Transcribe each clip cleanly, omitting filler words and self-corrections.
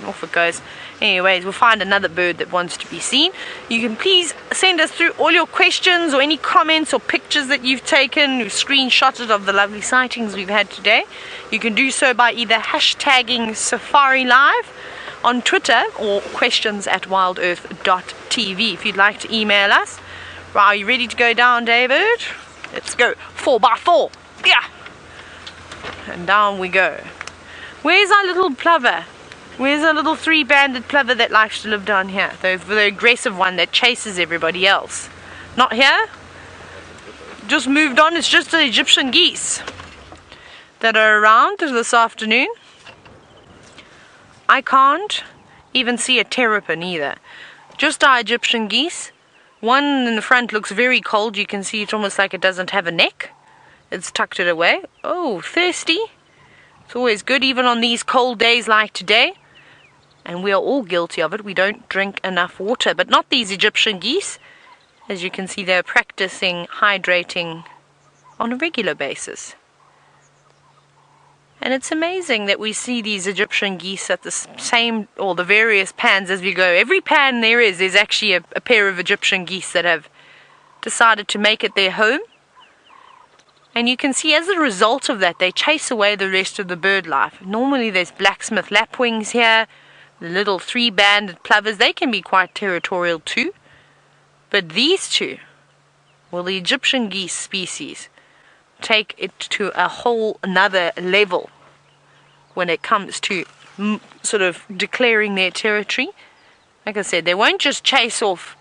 off it goes. Anyways, we'll find another bird that wants to be seen. You can please send us through all your questions or any comments or pictures that you've taken, you've screenshotted of the lovely sightings we've had today. You can do so by either hashtagging Safari Live on Twitter or questions@wildearth.tv if you'd like to email us. Right, are you ready to go down, David? Let's go. 4x4. Yeah. And down we go. Where's our little plover? Where's our little 3-banded plover that likes to live down here? The aggressive one that chases everybody else. Not here? Just moved on. It's just the Egyptian geese that are around this afternoon. I can't even see a terrapin either. Just our Egyptian geese. One in the front looks very cold. You can see it's almost like it doesn't have a neck. It's tucked it away. Oh, thirsty. It's always good, even on these cold days like today. And we are all guilty of it. We don't drink enough water. But not these Egyptian geese. As you can see, they're practicing hydrating on a regular basis. And it's amazing that we see these Egyptian geese at the same, or the various pans as we go. Every pan there's actually a pair of Egyptian geese that have decided to make it their home. And you can see as a result of that, they chase away the rest of the bird life. Normally there's blacksmith lapwings here, the little 3-banded plovers. They can be quite territorial too. But these two, well, the Egyptian geese species, take it to a whole another level when it comes to sort of declaring their territory. Like I said, they won't just chase off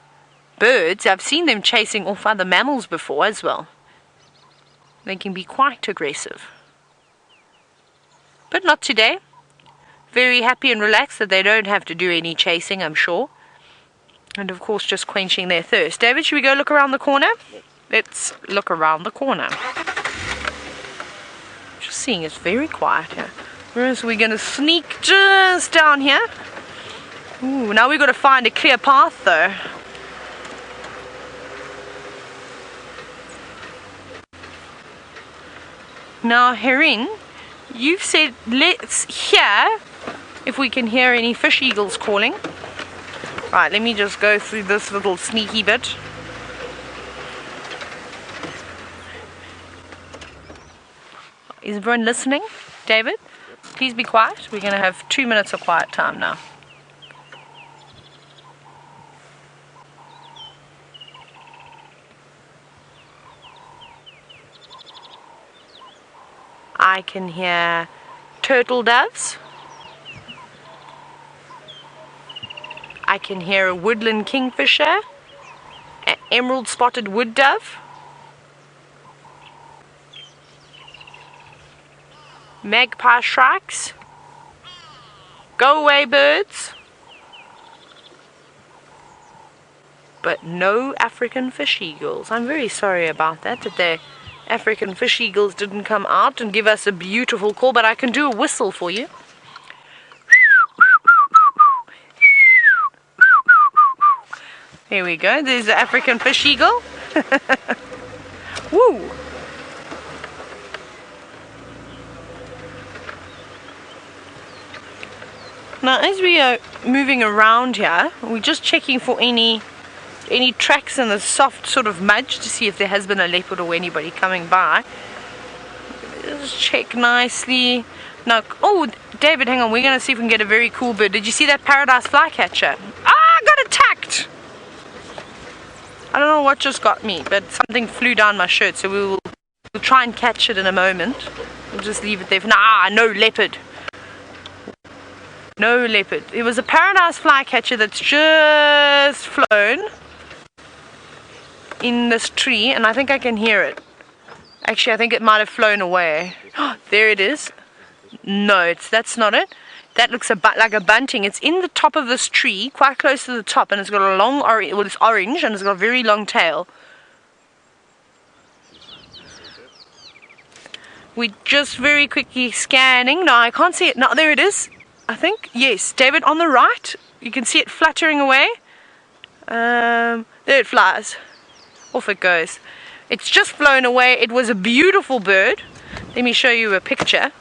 birds. I've seen them chasing off other mammals before as well. They can be quite aggressive. But not today. Very happy and relaxed that they don't have to do any chasing, I'm sure. And of course just quenching their thirst. David, should we go look around the corner? Let's look around the corner. Just seeing it's very quiet here. Whereas we're going to sneak just down here. Ooh, now we've got to find a clear path though. Now, Herin, you've said let's hear if we can hear any fish eagles calling. Right, let me just go through this little sneaky bit. Is everyone listening? David, please be quiet. We're going to have 2 minutes of quiet time now. I can hear turtle doves. I can hear a woodland kingfisher, an emerald spotted wood dove, magpie shrikes, go away birds, but no African fish eagles. I'm very sorry about that the African fish eagles didn't come out and give us a beautiful call, but I can do a whistle for you. Here we go, there's the African fish eagle. Woo! Now as we are moving around here, we're just checking for any tracks in the soft sort of mud to see if there has been a leopard or anybody coming by. Just check nicely. Now, oh David, hang on, we're going to see if we can get a very cool bird. Did you see that paradise flycatcher? Ah, I got attacked! I don't know what just got me, but something flew down my shirt, so we'll try and catch it in a moment. We'll just leave it there for now. Ah, no leopard. No leopard. It was a paradise flycatcher that's just flown in this tree, and I think I can hear it. Actually, I think it might have flown away. There it is. No, that's not it. That looks like a bunting. It's in the top of this tree, quite close to the top, and it's got a long orange. Well, it's orange, and it's got a very long tail. We're just very quickly scanning. No, I can't see it. No, there it is. I think, yes, David, on the right, you can see it fluttering away. There it flies. Off it goes. It's just flown away. It was a beautiful bird. Let me show you a picture.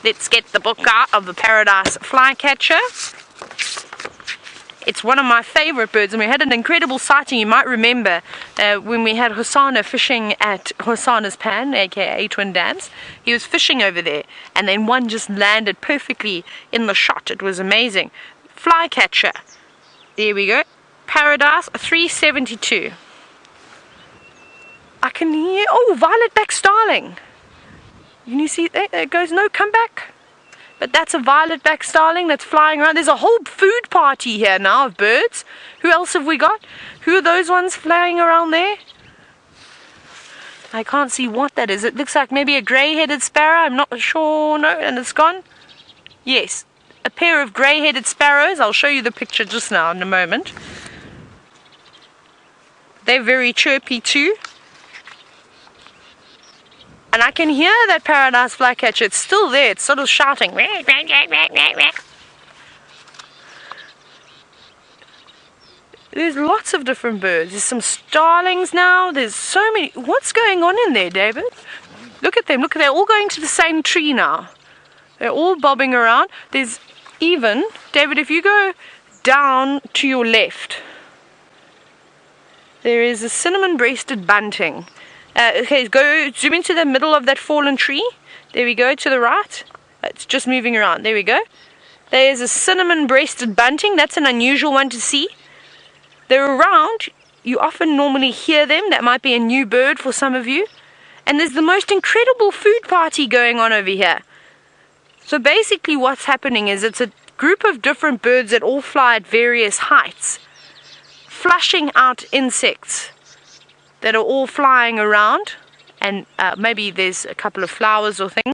let's get the book out of the paradise flycatcher. It's one of my favorite birds, and we had an incredible sighting. You might remember when we had Hosanna fishing at Hosanna's Pan, aka Twin Dams. He was fishing over there, and then one just landed perfectly in the shot. It was amazing. Flycatcher. There we go. Paradise 372. I can hear, oh, violet-back starling. Can you see that? There it goes. No, come back. But that's a violet-back starling that's flying around. There's a whole food party here now of birds. Who else have we got? Who are those ones flying around there? I can't see what that is. It looks like maybe a grey-headed sparrow. I'm not sure. No, and it's gone. Yes, a pair of grey-headed sparrows. I'll show you the picture just now in a moment. They're very chirpy too. And I can hear that paradise flycatcher. It's still there. It's sort of shouting. There's lots of different birds. There's some starlings now. There's so many. What's going on in there, David? Look at them. Look, they're all going to the same tree now. They're all bobbing around. There's even, David, if you go down to your left, there is a cinnamon-breasted bunting. Okay, go zoom into the middle of that fallen tree. There we go, to the right. It's just moving around. There we go. There's a cinnamon-breasted bunting. That's an unusual one to see. They're around. You often normally hear them. That might be a new bird for some of you. And there's the most incredible food party going on over here. So basically what's happening is it's a group of different birds that all fly at various heights, flushing out insects that are all flying around, and maybe there's a couple of flowers or things.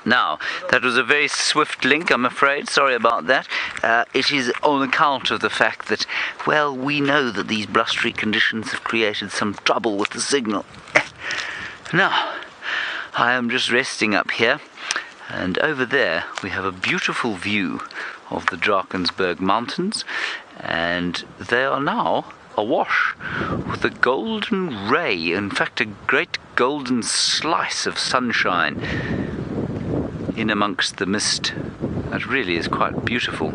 Now, that was a very swift link, I'm afraid. Sorry about that. It is on account of the fact that, well, we know that these blustery conditions have created some trouble with the signal. Now, I am just resting up here, and over there we have a beautiful view of the Drakensberg Mountains, and they are now awash with a golden ray, in fact a great golden slice of sunshine in amongst the mist. That really is quite beautiful.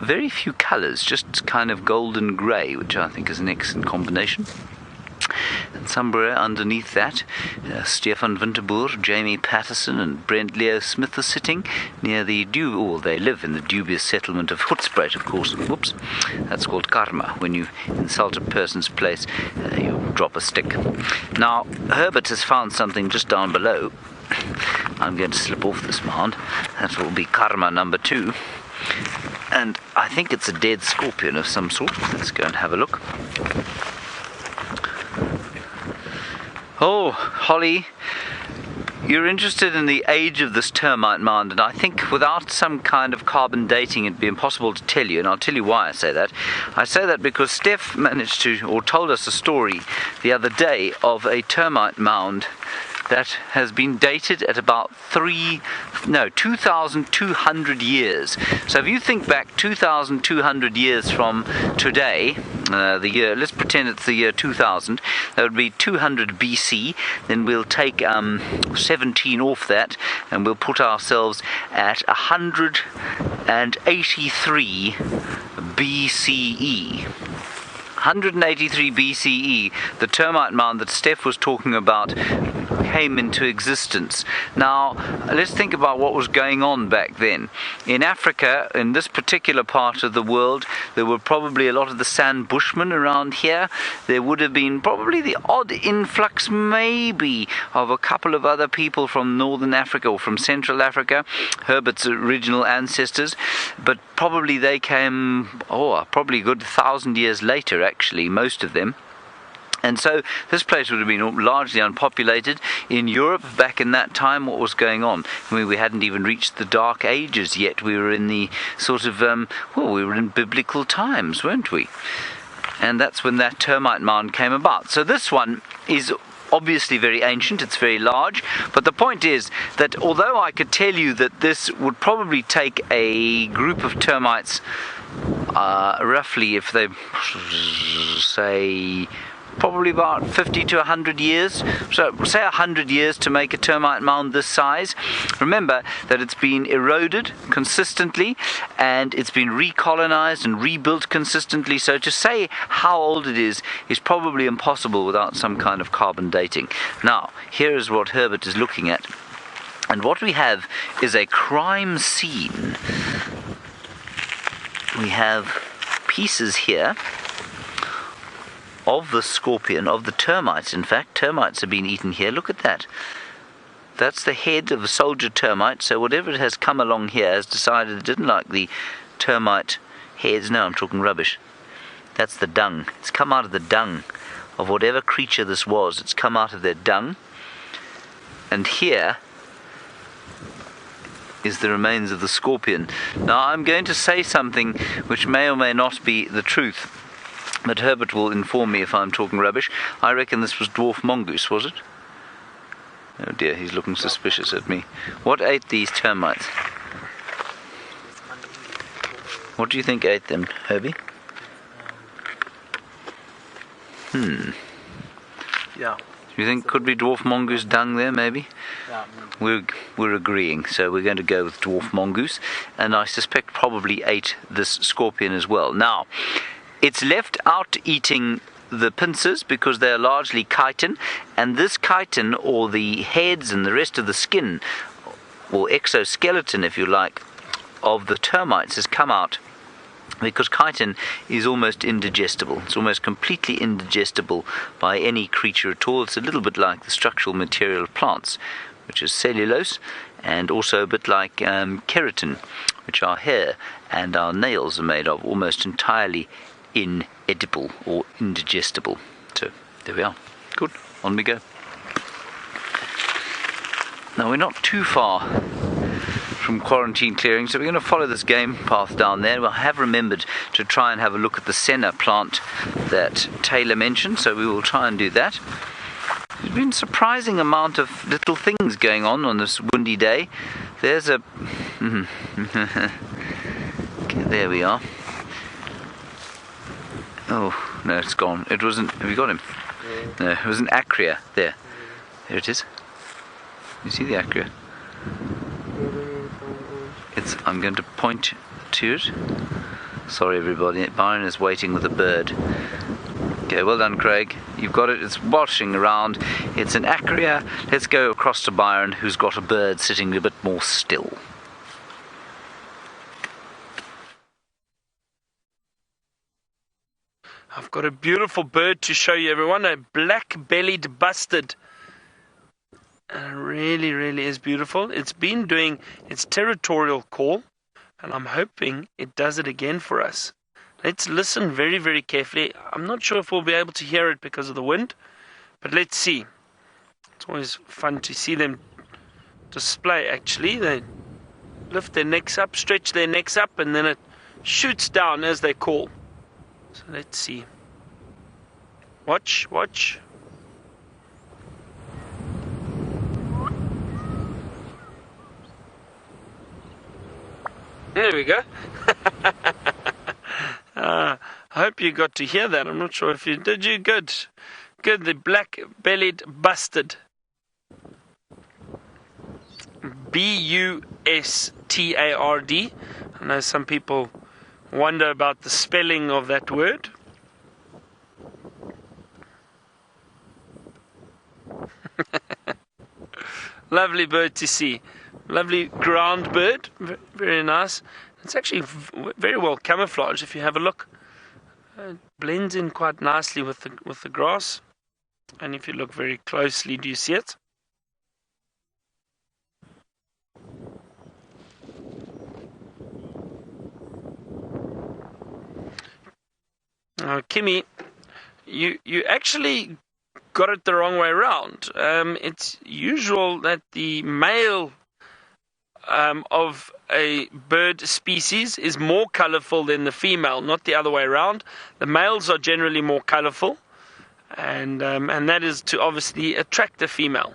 Very few colours, just kind of golden grey, which I think is an excellent combination. And somewhere underneath that, Stefan Winterboer, Jamie Patterson and Brent Leo Smith are sitting near the they live in the dubious settlement of Hoedspruit, of course. Whoops, that's called karma. When you insult a person's place, you drop a stick. Now, Herbert has found something just down below. I'm going to slip off this mound. That will be karma number 2. And I think it's a dead scorpion of some sort. Let's go and have a look. Oh, Holly, you're interested in the age of this termite mound, and I think without some kind of carbon dating it'd be impossible to tell you, and I'll tell you why I say that. I say that because Steph managed to, or told us a story the other day of a termite mound that has been dated at about 2,200 years. So if you think back 2,200 years from today, the year, let's pretend it's the year 2000, that would be 200 BC, then we'll take 17 off that, and we'll put ourselves at 183 BCE. 183 BCE, the termite mound that Steph was talking about came into existence. Now, let's think about what was going on back then. In Africa, in this particular part of the world, there were probably a lot of the San Bushmen around here. There would have been probably the odd influx, maybe, of a couple of other people from Northern Africa or from Central Africa, Herbert's original ancestors, but probably they came, probably a good 1,000 years later, actually, most of them. And so this place would have been largely unpopulated. In Europe, back in that time, what was going on? I mean, we hadn't even reached the Dark Ages yet. We were in the sort of, we were in biblical times, weren't we? And that's when that termite mound came about. So this one is obviously very ancient, it's very large, but the point is that although I could tell you that this would probably take a group of termites, roughly, if they say probably about 50 to 100 years, so say 100 years to make a termite mound this size. Remember that it's been eroded consistently and it's been recolonized and rebuilt consistently, so to say how old it is probably impossible without some kind of carbon dating. Now, here is what Herbert is looking at, and what we have is a crime scene. We have pieces here of the scorpion, of the termites. In fact, termites have been eaten here. Look at that. That's the head of a soldier termite. So whatever it has come along here has decided it didn't like the termite heads. No, I'm talking rubbish. That's the dung. It's come out of the dung of whatever creature this was. It's come out of their dung. And here is the remains of the scorpion. Now, I'm going to say something which may or may not be the truth, but Herbert will inform me if I'm talking rubbish. I reckon this was dwarf mongoose, was it? Oh dear, he's looking suspicious at me. What ate these termites? What do you think ate them, Herbie? Yeah. Do you think could be dwarf mongoose dung there, maybe? Yeah. We're agreeing, so we're going to go with dwarf mongoose, and I suspect probably ate this scorpion as well. Now, it's left out eating the pincers because they're largely chitin, and this chitin, or the heads and the rest of the skin, or exoskeleton if you like, of the termites has come out because chitin is almost indigestible. It's almost completely indigestible by any creature at all. It's a little bit like the structural material of plants, which is cellulose, and also a bit like keratin, which our hair and our nails are made of, almost entirely inedible or indigestible. So there we are. Good, on we go. Now, we're not too far from quarantine clearing, so we're going to follow this game path down there. I have remembered to try and have a look at the senna plant that Tayla mentioned, so we will try and do that. There's been a surprising amount of little things going on this windy day. There's a okay, there we are. Oh no, it's gone. It wasn't. Have you got him? No, it was an acrea. There it is. You see the acrea? I'm going to point to it. Sorry everybody, Byron is waiting with a bird. Okay, well done Craig. You've got it, it's washing around. It's an acrea. Let's go across to Byron, who's got a bird sitting a bit more still. I've got a beautiful bird to show you, everyone. A black-bellied bustard. It really, really is beautiful. It's been doing its territorial call, and I'm hoping it does it again for us. Let's listen very, very carefully. I'm not sure if we'll be able to hear it because of the wind, but let's see. It's always fun to see them display, actually. They lift their necks up, stretch their necks up, and then it shoots down as they call. So let's see. Watch, watch. There we go. I hope you got to hear that. I'm not sure if you did. You good. Good. The black-bellied bustard. B-U-S-T-A-R-D. I know some people wonder about the spelling of that word. Lovely bird to see. Lovely ground bird, very nice. It's actually very well camouflaged. If you have a look, it blends in quite nicely with the grass. And if you look very closely, do you see it? Kimmy, you actually got it the wrong way around. It's usual that the male of a bird species is more colorful than the female, not the other way around. The males are generally more colorful, and that is to obviously attract the female.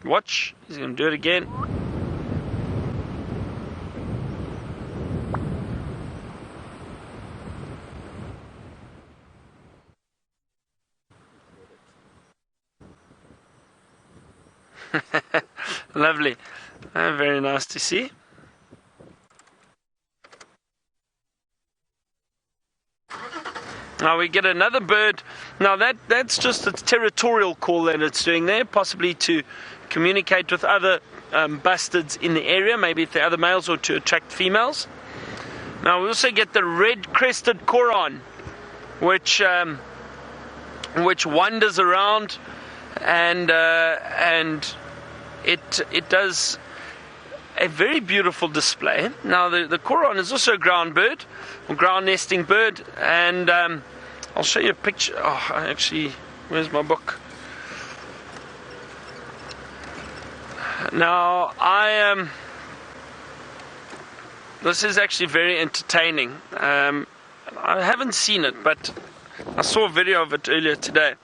Watch, he's going to do it again. Lovely. Very nice to see. Now we get another bird. Now that's just its territorial call that it's doing there, possibly to communicate with other bustards in the area, maybe if they're other males, or to attract females. Now we also get the red-crested Korhaan, which wanders around, and it does a very beautiful display. Now the Korhaan is also a ground bird, or ground nesting bird, and I'll show you a picture. Oh, actually, where's my book? Now this is actually very entertaining. I haven't seen it, but I saw a video of it earlier today.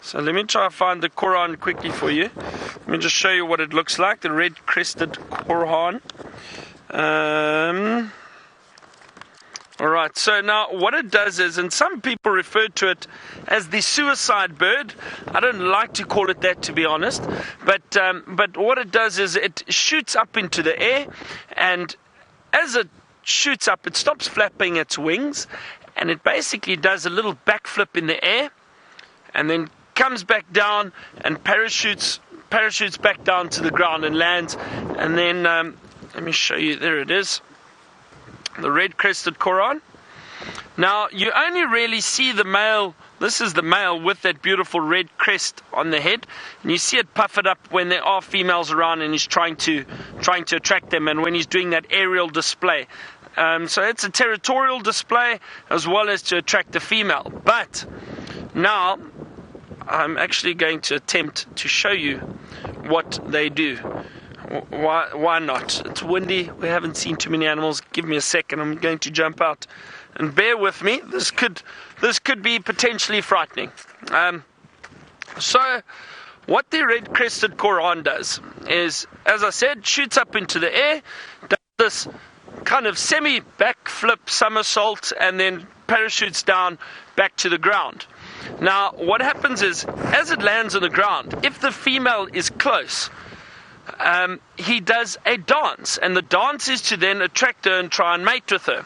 So let me try to find the Korhaan quickly for you. Let me just show you what it looks like, the red-crested Korhaan. Alright, so now what it does is, and some people refer to it as the suicide bird. I don't like to call it that, to be honest. But what it does is it shoots up into the air, and as it shoots up, it stops flapping its wings, and it basically does a little backflip in the air, and then comes back down and parachutes back down to the ground and lands. And then let me show you. There it is, the red-crested Korhaan. Now you only really see the male. This is the male with that beautiful red crest on the head, and you see it puff it up when there are females around, and he's trying to attract them, and when he's doing that aerial display. So it's a territorial display as well as to attract the female. But now I'm actually going to attempt to show you what they do. Why not? It's windy. We haven't seen too many animals. Give me a second. I'm going to jump out, and bear with me. This could be potentially frightening. So what the red-crested Korhaan does is, as I said, shoots up into the air, does this kind of semi-backflip somersault, and then parachutes down back to the ground. Now what happens is, as it lands on the ground, if the female is close, he does a dance, and the dance is to then attract her and try and mate with her.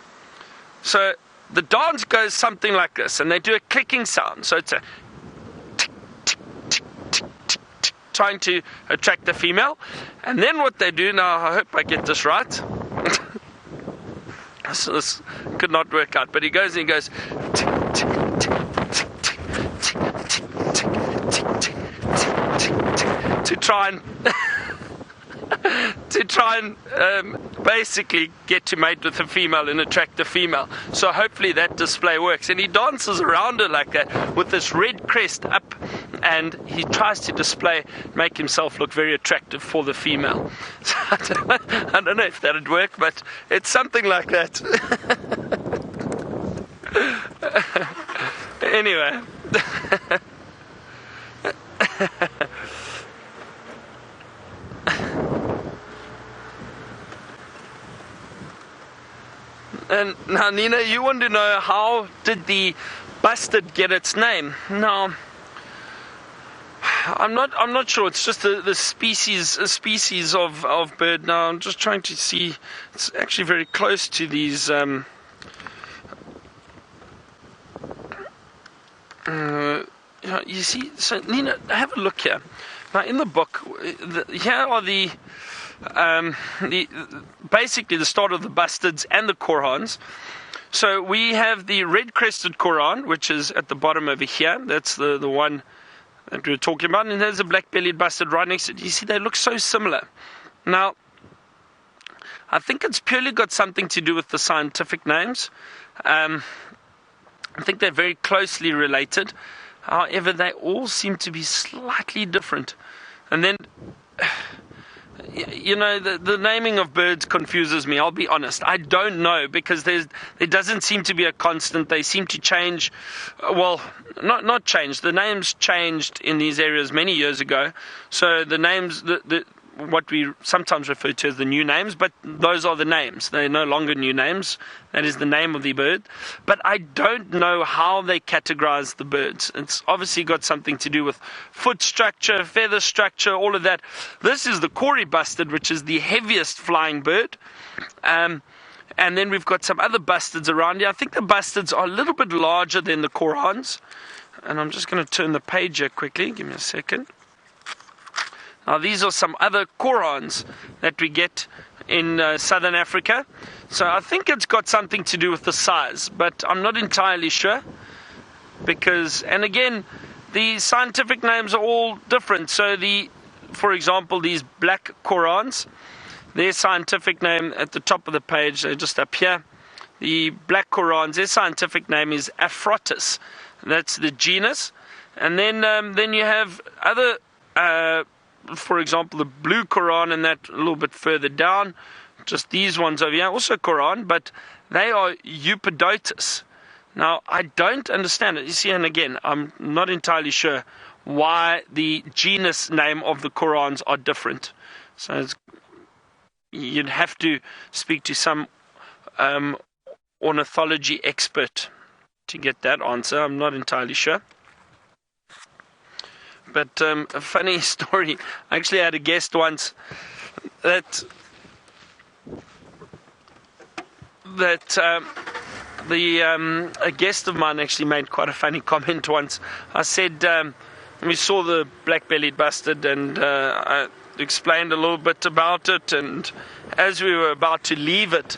So the dance goes something like this, and they do a clicking sound. So it's a tick, tick, tick, tick, tick, tick, trying to attract the female. And then what they do, now I hope I get this right. So this could not work out, but he goes tick, tick, tick, tick, tick, tick, tick, tick, tick, to try and basically get to mate with the female and attract the female. So hopefully that display works. And he dances around her like that with this red crest up, and he tries to make himself look very attractive for the female. So I don't know if that would work, but it's something like that. Anyway. And now, Nina, you want to know, how did the Bustard get its name? Now, I'm not sure. It's just a species of bird. Now I'm just trying to see. It's actually very close to these. You see, so Nina, have a look here. Now in the book, here are basically the start of the bustards and the Korhaans. So we have the red-crested Korhaan, which is at the bottom over here. That's the one that we were talking about. And there's a black-bellied bustard right next to it. You see, they look so similar. Now, I think it's purely got something to do with the scientific names. I think they're very closely related. However, they all seem to be slightly different. And then you know, the naming of birds confuses me. I'll be honest. I don't know, because there doesn't seem to be a constant. They seem to change. Well, not change. The names changed in these areas many years ago. So the names, what we sometimes refer to as the new names, but those are the names. They're no longer new names. That is the name of the bird. But I don't know how they categorize the birds. It's obviously got something to do with foot structure, feather structure, all of that. This is the Kori bustard, which is the heaviest flying bird. And then we've got some other bustards around here. I think the bustards are a little bit larger than the Korhaans. And I'm just going to turn the page here quickly. Give me a second. Now, these are some other Korhaans that we get in southern Africa. So I think it's got something to do with the size, but I'm not entirely sure. Because, and again, the scientific names are all different. So for example, these black Korhaans, their scientific name at the top of the page, they're just up here. The black Korhaans, their scientific name is Arathusa. That's the genus. And then you have other for example, the blue Korhaan, and that a little bit further down, just these ones over here, also Korhaan, but they are Euphodotus. Now, I don't understand it. You see, and again, I'm not entirely sure why the genus name of the Korhaans are different. So you'd have to speak to some ornithology expert to get that answer. I'm not entirely sure. But a funny story, I actually had a guest once that a guest of mine actually made quite a funny comment once. I said, we saw the black-bellied bustard, and I explained a little bit about it, and as we were about to leave it,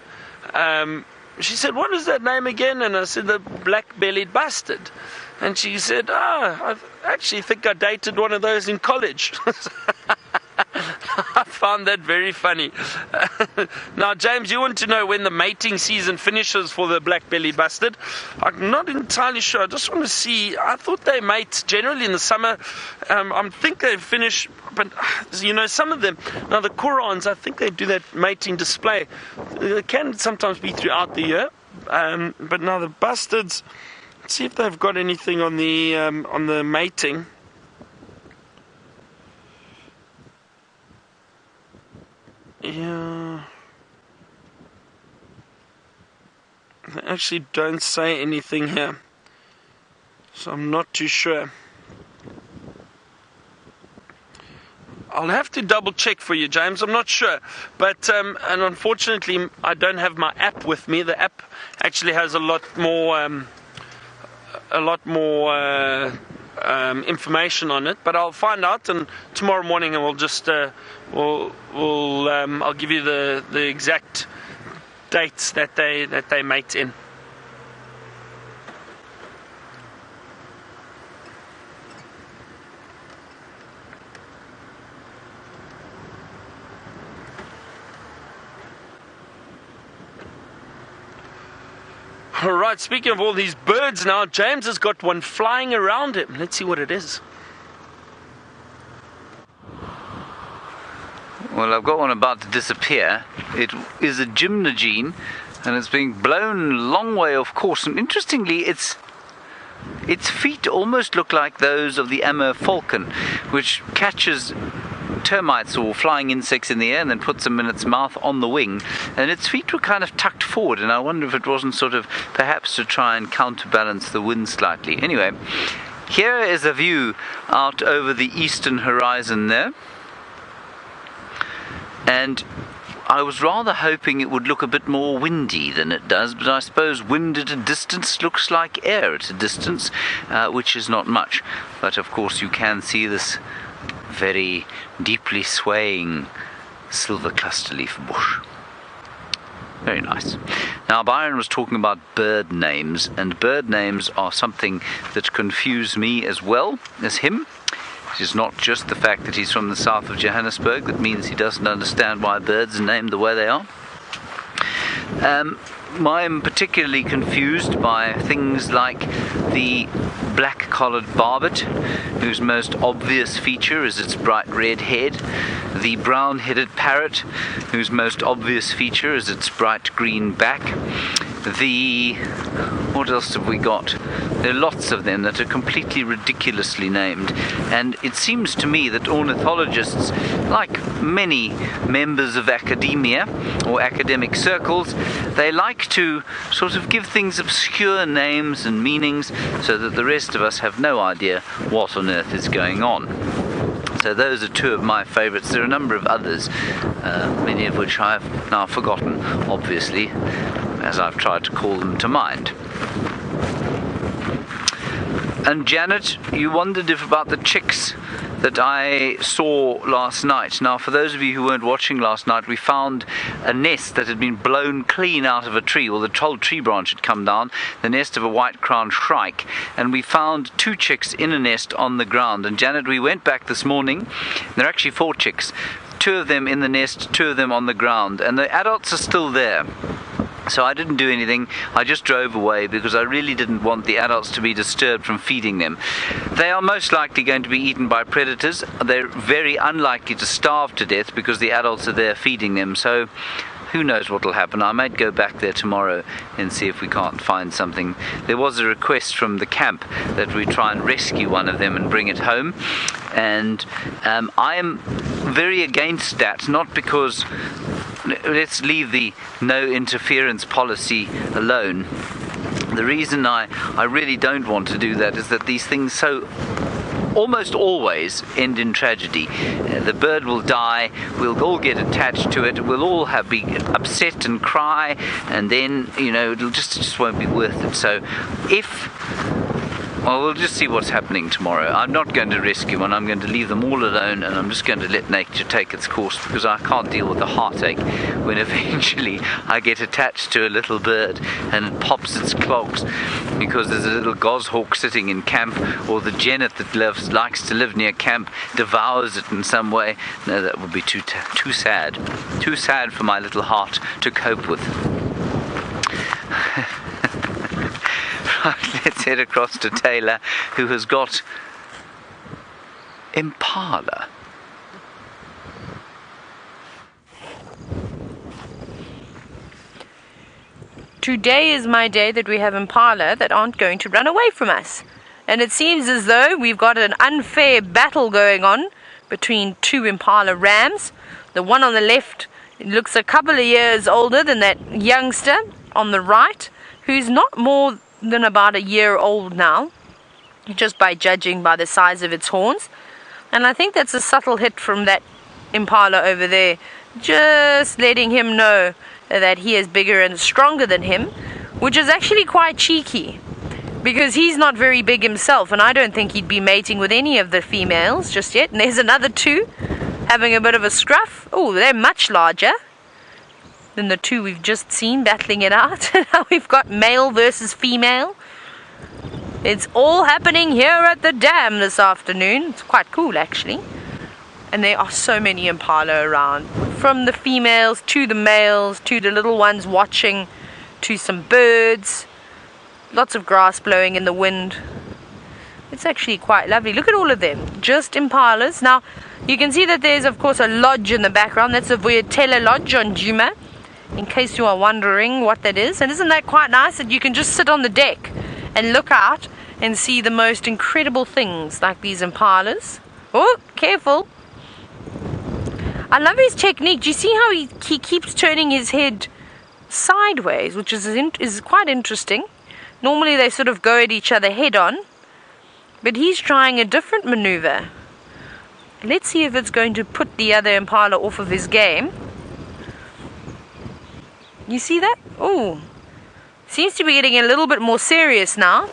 she said, "What is that name again?" And I said, "The black-bellied bustard." And she said, I actually think I dated one of those in college. I found that very funny. Now, James, you want to know when the mating season finishes for the black-bellied bustard? I'm not entirely sure. I just want to see. I thought they mate generally in the summer. I think they finish, but you know, some of them. Now, the Korhaans, I think they do that mating display. It can sometimes be throughout the year. But now the bustards. Let's see if they've got anything on the mating. Yeah. They actually don't say anything here. So I'm not too sure. I'll have to double check for you, James. I'm not sure. But, and unfortunately, I don't have my app with me. The app actually has a lot more information on it, but I'll find out, and tomorrow morning we'll just I'll give you the exact dates that they mate in. Alright, speaking of all these birds now, James has got one flying around him. Let's see what it is. Well, I've got one about to disappear. It is a gymnogene, and it's being blown a long way off course. And interestingly, its feet almost look like those of the Amur falcon, which catches termites or flying insects in the air and then puts them in its mouth on the wing, and its feet were kind of tucked forward, and I wonder if it wasn't sort of perhaps to try and counterbalance the wind slightly. Anyway, here is a view out over the eastern horizon there, and I was rather hoping it would look a bit more windy than it does, but I suppose wind at a distance looks like air at a distance, which is not much. But of course you can see this very deeply swaying silver cluster leaf bush. Very nice. Now, Byron was talking about bird names, and bird names are something that confuse me as well as him. It is not just the fact that he's from the south of Johannesburg that means he doesn't understand why birds are named the way they are. I'm particularly confused by things like the black-collared barbet, whose most obvious feature is its bright red head, the brown-headed parrot, whose most obvious feature is its bright green back. What else have we got? There are lots of them that are completely ridiculously named, and it seems to me that ornithologists, like many members of academia or academic circles, they like to sort of give things obscure names and meanings so that the rest of us have no idea what on earth is going on. So those are two of my favourites. There are a number of others, many of which I have now forgotten, obviously, as I've tried to call them to mind. And Janet, you wondered about the chicks that I saw last night. Now, for those of you who weren't watching last night, we found a nest that had been blown clean out of a tree. Well, the whole tree branch had come down, the nest of a white-crowned shrike, and we found 2 chicks in a nest on the ground. And Janet, we went back this morning. There are actually 4 chicks, 2 of them in the nest, 2 of them on the ground, and the adults are still there. So I didn't do anything, I just drove away because I really didn't want the adults to be disturbed from feeding them. They are most likely going to be eaten by predators. They're very unlikely to starve to death because the adults are there feeding them, so who knows what will happen. I might go back there tomorrow and see if we can't find something. There was a request from the camp that we try and rescue one of them and bring it home, and I am very against that, not because... Let's leave the no interference policy alone. The reason I really don't want to do that is that these things so almost always end in tragedy. The bird will die, we'll all get attached to it, we'll all be upset and cry, and then, you know, it just won't be worth it. So well, we'll just see what's happening tomorrow. I'm not going to rescue one. I'm going to leave them all alone, and I'm just going to let nature take its course, because I can't deal with the heartache when eventually I get attached to a little bird and it pops its clogs because there's a little goshawk sitting in camp, or the genet that likes to live near camp devours it in some way. No, that would be too sad. Too sad for my little heart to cope with. Right, let's head across to Tayla, who has got Impala. Today is my day that we have Impala that aren't going to run away from us. And it seems as though we've got an unfair battle going on between 2 Impala rams. The one on the left looks a couple of years older than that youngster on the right, who's not more than about a year old now, just by judging by the size of its horns. And I think that's a subtle hit from that Impala over there, just letting him know that he is bigger and stronger than him, which is actually quite cheeky, because he's not very big himself, and I don't think he'd be mating with any of the females just yet. And there's another 2 having a bit of a scruff. Oh, they're much larger than the 2 we've just seen battling it out. Now we've got male versus female. It's all happening here at the dam this afternoon. It's quite cool, actually. And there are so many Impala around, from the females to the males to the little ones watching, to some birds. Lots of grass blowing in the wind. It's actually quite lovely. Look at all of them, just Impalas. Now you can see that there's of course a lodge in the background. That's the Tayla lodge on Djuma, in case you are wondering what that is. And isn't that quite nice that you can just sit on the deck and look out and see the most incredible things like these Impalas. Oh, careful. I love his technique. Do you see how he keeps turning his head sideways, which is quite interesting. Normally they sort of go at each other head on, but he's trying a different maneuver. Let's see if it's going to put the other Impala off of his game. You see that? Oh, seems to be getting a little bit more serious now.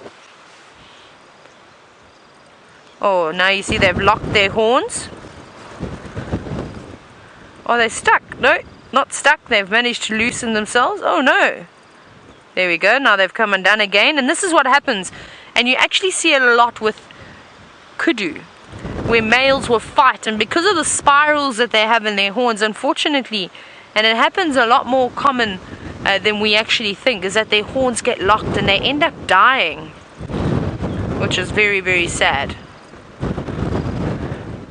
Oh, now you see they've locked their horns. Oh, they're stuck. No, not stuck. They've managed to loosen themselves. Oh, no. There we go. Now they've come undone again. And this is what happens. And you actually see it a lot with kudu, where males will fight. And because of the spirals that they have in their horns, unfortunately, and it happens a lot more common than we actually think, is that their horns get locked and they end up dying, which is very, very sad.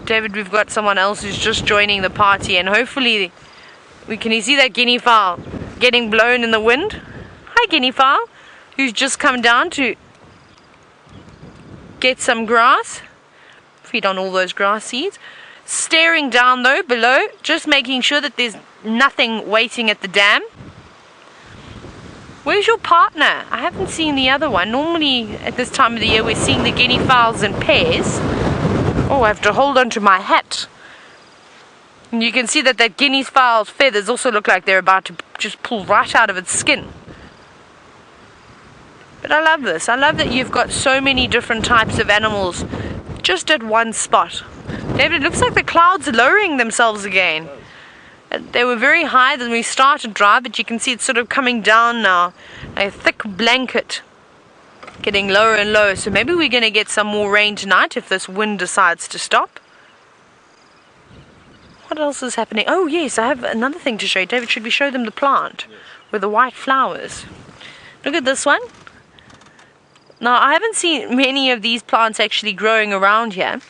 David, we've got someone else who's just joining the party, and hopefully can you see that guinea fowl getting blown in the wind? Hi, guinea fowl, who's just come down to get some grass, feed on all those grass seeds. Staring down though below, just making sure that there's nothing waiting at the dam. Where's your partner? I haven't seen the other one. Normally at this time of the year we're seeing the guinea fowls in pairs. Oh, I have to hold on to my hat. And you can see that guinea fowl's feathers also look like they're about to just pull right out of its skin. But I love this. I love that you've got so many different types of animals just at one spot. David, it looks like the clouds are lowering themselves again. They were very high when we started dry, but you can see it's sort of coming down now. A thick blanket getting lower and lower. So maybe we're going to get some more rain tonight if this wind decides to stop. What else is happening? Oh yes, I have another thing to show you. David, should we show them the plant with the white flowers? Look at this one. Now, I haven't seen many of these plants actually growing around here.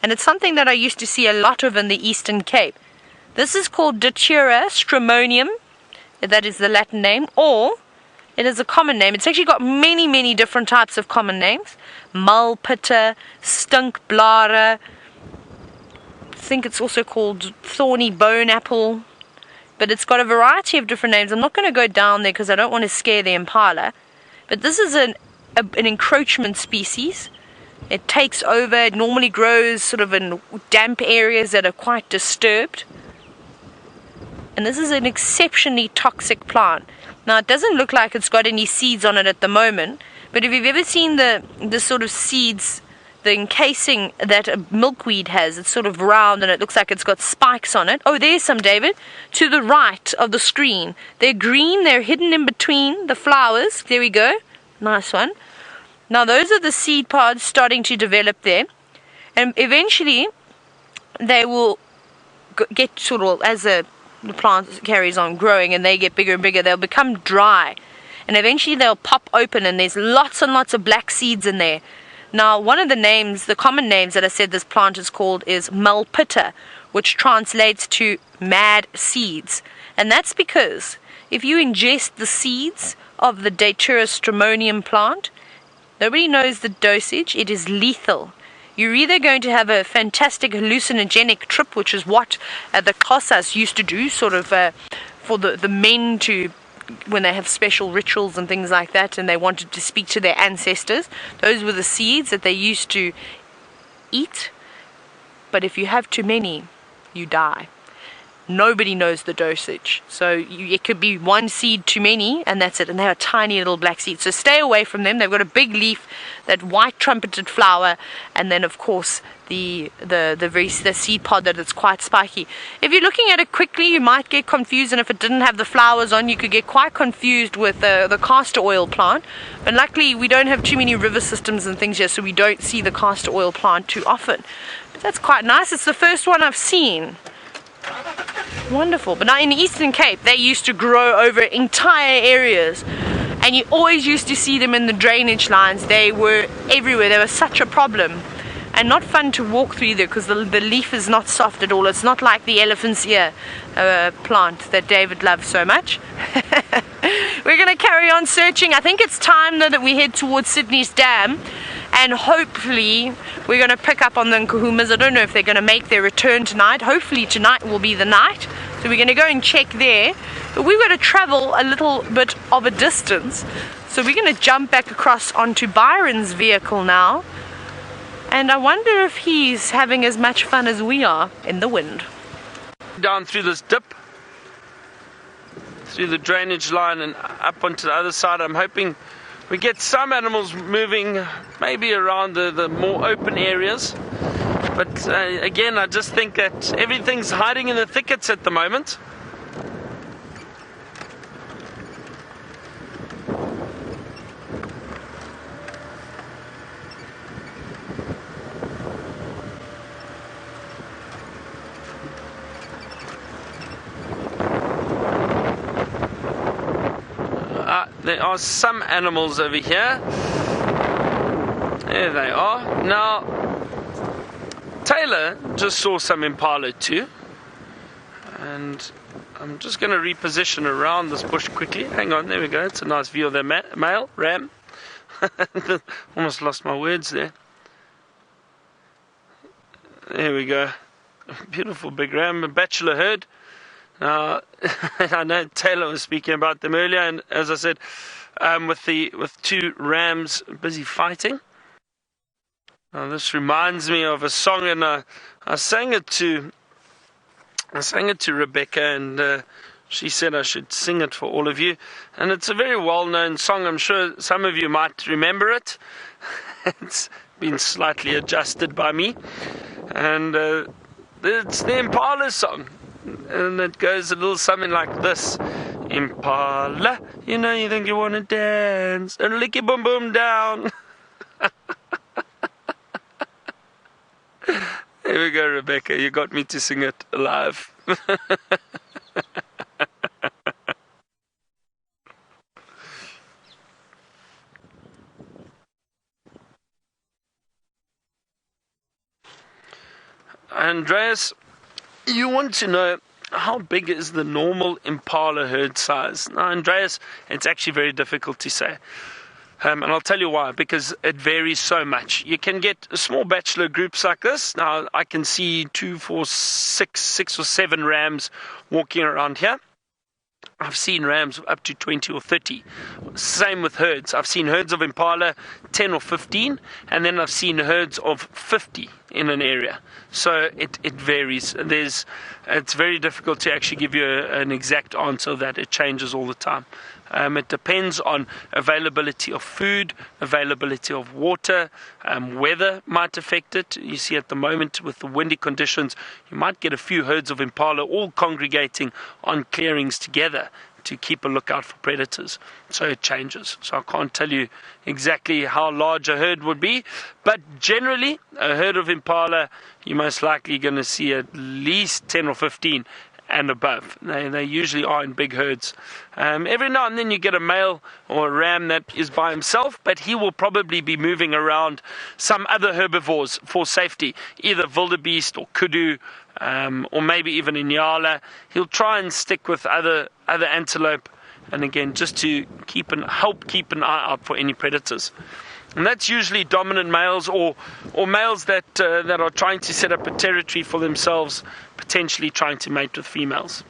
And it's something that I used to see a lot of in the Eastern Cape. This is called Datura stramonium. That is the Latin name. Or, it is a common name. It's actually got many, many different types of common names. Mulpitter, stinkblader. I think it's also called thorny bone apple. But it's got a variety of different names. I'm not going to go down there because I don't want to scare the impala. But this is an encroachment species. It takes over. It normally grows sort of in damp areas that are quite disturbed. And this is an exceptionally toxic plant. Now, it doesn't look like it's got any seeds on it at the moment. But if you've ever seen the sort of seeds, the encasing that a milkweed has, it's sort of round and it looks like it's got spikes on it. Oh, there's some, David. To the right of the screen. They're green. They're hidden in between the flowers. There we go. Nice one. Now, those are the seed pods starting to develop there. And eventually, they will get sort of, as the plant carries on growing and they get bigger and bigger, they'll become dry. And eventually, they'll pop open and there's lots and lots of black seeds in there. Now, one of the names, the common names that I said this plant is called is mulpitter, which translates to mad seeds. And that's because if you ingest the seeds of the Datura stramonium plant, nobody knows the dosage. It is lethal. You're either going to have a fantastic hallucinogenic trip, which is what the Carcuss used to do, sort of for the men to, when they have special rituals and things like that, and they wanted to speak to their ancestors. Those were the seeds that they used to eat. But if you have too many, you die. Nobody knows the dosage. So it could be one seed too many, and that's it. And they are tiny little black seeds. So stay away from them. They've got a big leaf, that white trumpeted flower, and then, of course, the seed pod that is quite spiky. If you're looking at it quickly, you might get confused, and if it didn't have the flowers on, you could get quite confused with the castor oil plant. But luckily, we don't have too many river systems and things here, so we don't see the castor oil plant too often. But that's quite nice. It's the first one I've seen. Wonderful. But now in the Eastern Cape, they used to grow over entire areas, and you always used to see them in the drainage lines. They were everywhere. They were such a problem and not fun to walk through either, because the leaf is not soft at all. It's not like the elephant's ear plant that David loves so much. We're going to carry on searching. I think it's time that we head towards Sydney's dam, and hopefully we're going to pick up on the Nkuhumas. I don't know if they're going to make their return tonight. Hopefully tonight will be the night. So we're going to go and check there. But we've got to travel a little bit of a distance. So we're going to jump back across onto Byron's vehicle now. And I wonder if he's having as much fun as we are in the wind. Down through this dip, through the drainage line and up onto the other side. I'm hoping we get some animals moving, maybe around the more open areas. But again, I just think that everything's hiding in the thickets at the moment. There are some animals over here. There they are. Now, Tayla just saw some Impala too, and I'm just going to reposition around this bush quickly. Hang on, there we go. It's a nice view of the male ram. Almost lost my words there. There we go. Beautiful big ram, a bachelor herd. Now, I know Tayla was speaking about them earlier, and as I said, with two rams busy fighting. Now, this reminds me of a song, and I sang it to Rebecca, and she said I should sing it for all of you. And it's a very well-known song. I'm sure some of you might remember it. It's been slightly adjusted by me, and it's the Impala song, and it goes a little something like this. Impala, you know you think you want to dance, and lick your boom boom down. There we go, Rebecca. You got me to sing it live. Andreas, you want to know how big is the normal Impala herd size? Now, Andreas, it's actually very difficult to say. And I'll tell you why, because it varies so much. You can get small bachelor groups like this. Now, I can see 2, 4, 6 or 7 rams walking around here. I've seen rams up to 20 or 30. Same with herds. I've seen herds of Impala 10 or 15, and then I've seen herds of 50 in an area. So it varies. It's very difficult to actually give you an exact answer that it changes all the time. It depends on availability of food, availability of water, weather might affect it. You see at the moment with the windy conditions, you might get a few herds of Impala all congregating on clearings together to keep a lookout for predators. So it changes. So I can't tell you exactly how large a herd would be, but generally a herd of Impala, you're most likely going to see at least 10 or 15 and above. They usually are in big herds. Every now and then you get a male or a ram that is by himself, but he will probably be moving around some other herbivores for safety, either wildebeest or kudu, or maybe even in Nyala. He'll try and stick with other antelope, and again, just to help keep an eye out for any predators. And that's usually dominant males or males that are trying to set up a territory for themselves, potentially trying to mate with females.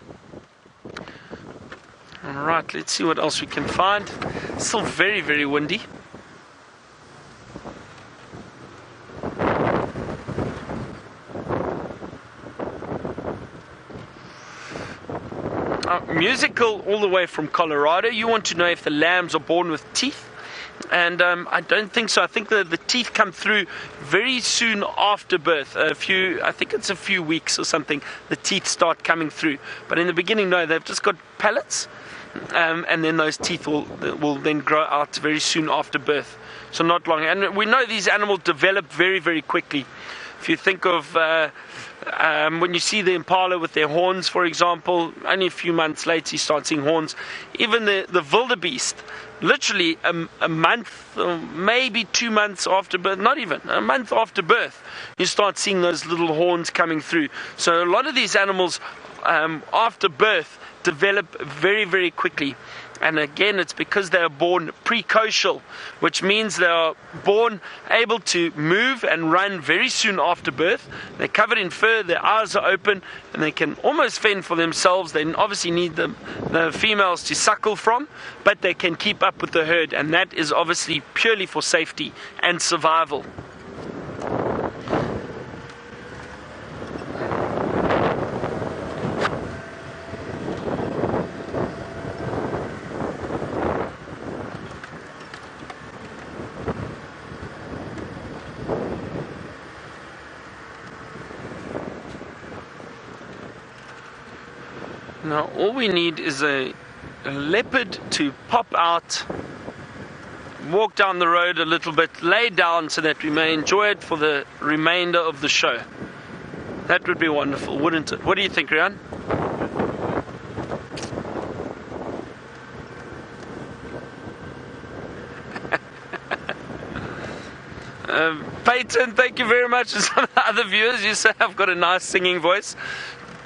Alright, let's see what else we can find. Still very, very windy. Musical all the way from Colorado. You want to know if the lambs are born with teeth? And I don't think so. I think the teeth come through very soon after birth. I think it's a few weeks or something, the teeth start coming through. But in the beginning, no, they've just got pellets. And then those teeth will then grow out very soon after birth. So not long. And we know these animals develop very, very quickly. If you think of when you see the Impala with their horns, for example, only a few months later you start seeing horns. Even the wildebeest, literally a month or maybe 2 months after birth, not even, a month after birth, you start seeing those little horns coming through. So a lot of these animals after birth develop very, very quickly. And again, it's because they are born precocial, which means they are born able to move and run very soon after birth. They're covered in fur, their eyes are open, and they can almost fend for themselves. They obviously need the females to suckle from, but they can keep up with the herd, and that is obviously purely for safety and survival. Now all we need is a leopard to pop out, walk down the road a little bit, lay down so that we may enjoy it for the remainder of the show. That would be wonderful, wouldn't it? What do you think, Rian? Peyton, thank you very much. other viewers, you say I've got a nice singing voice.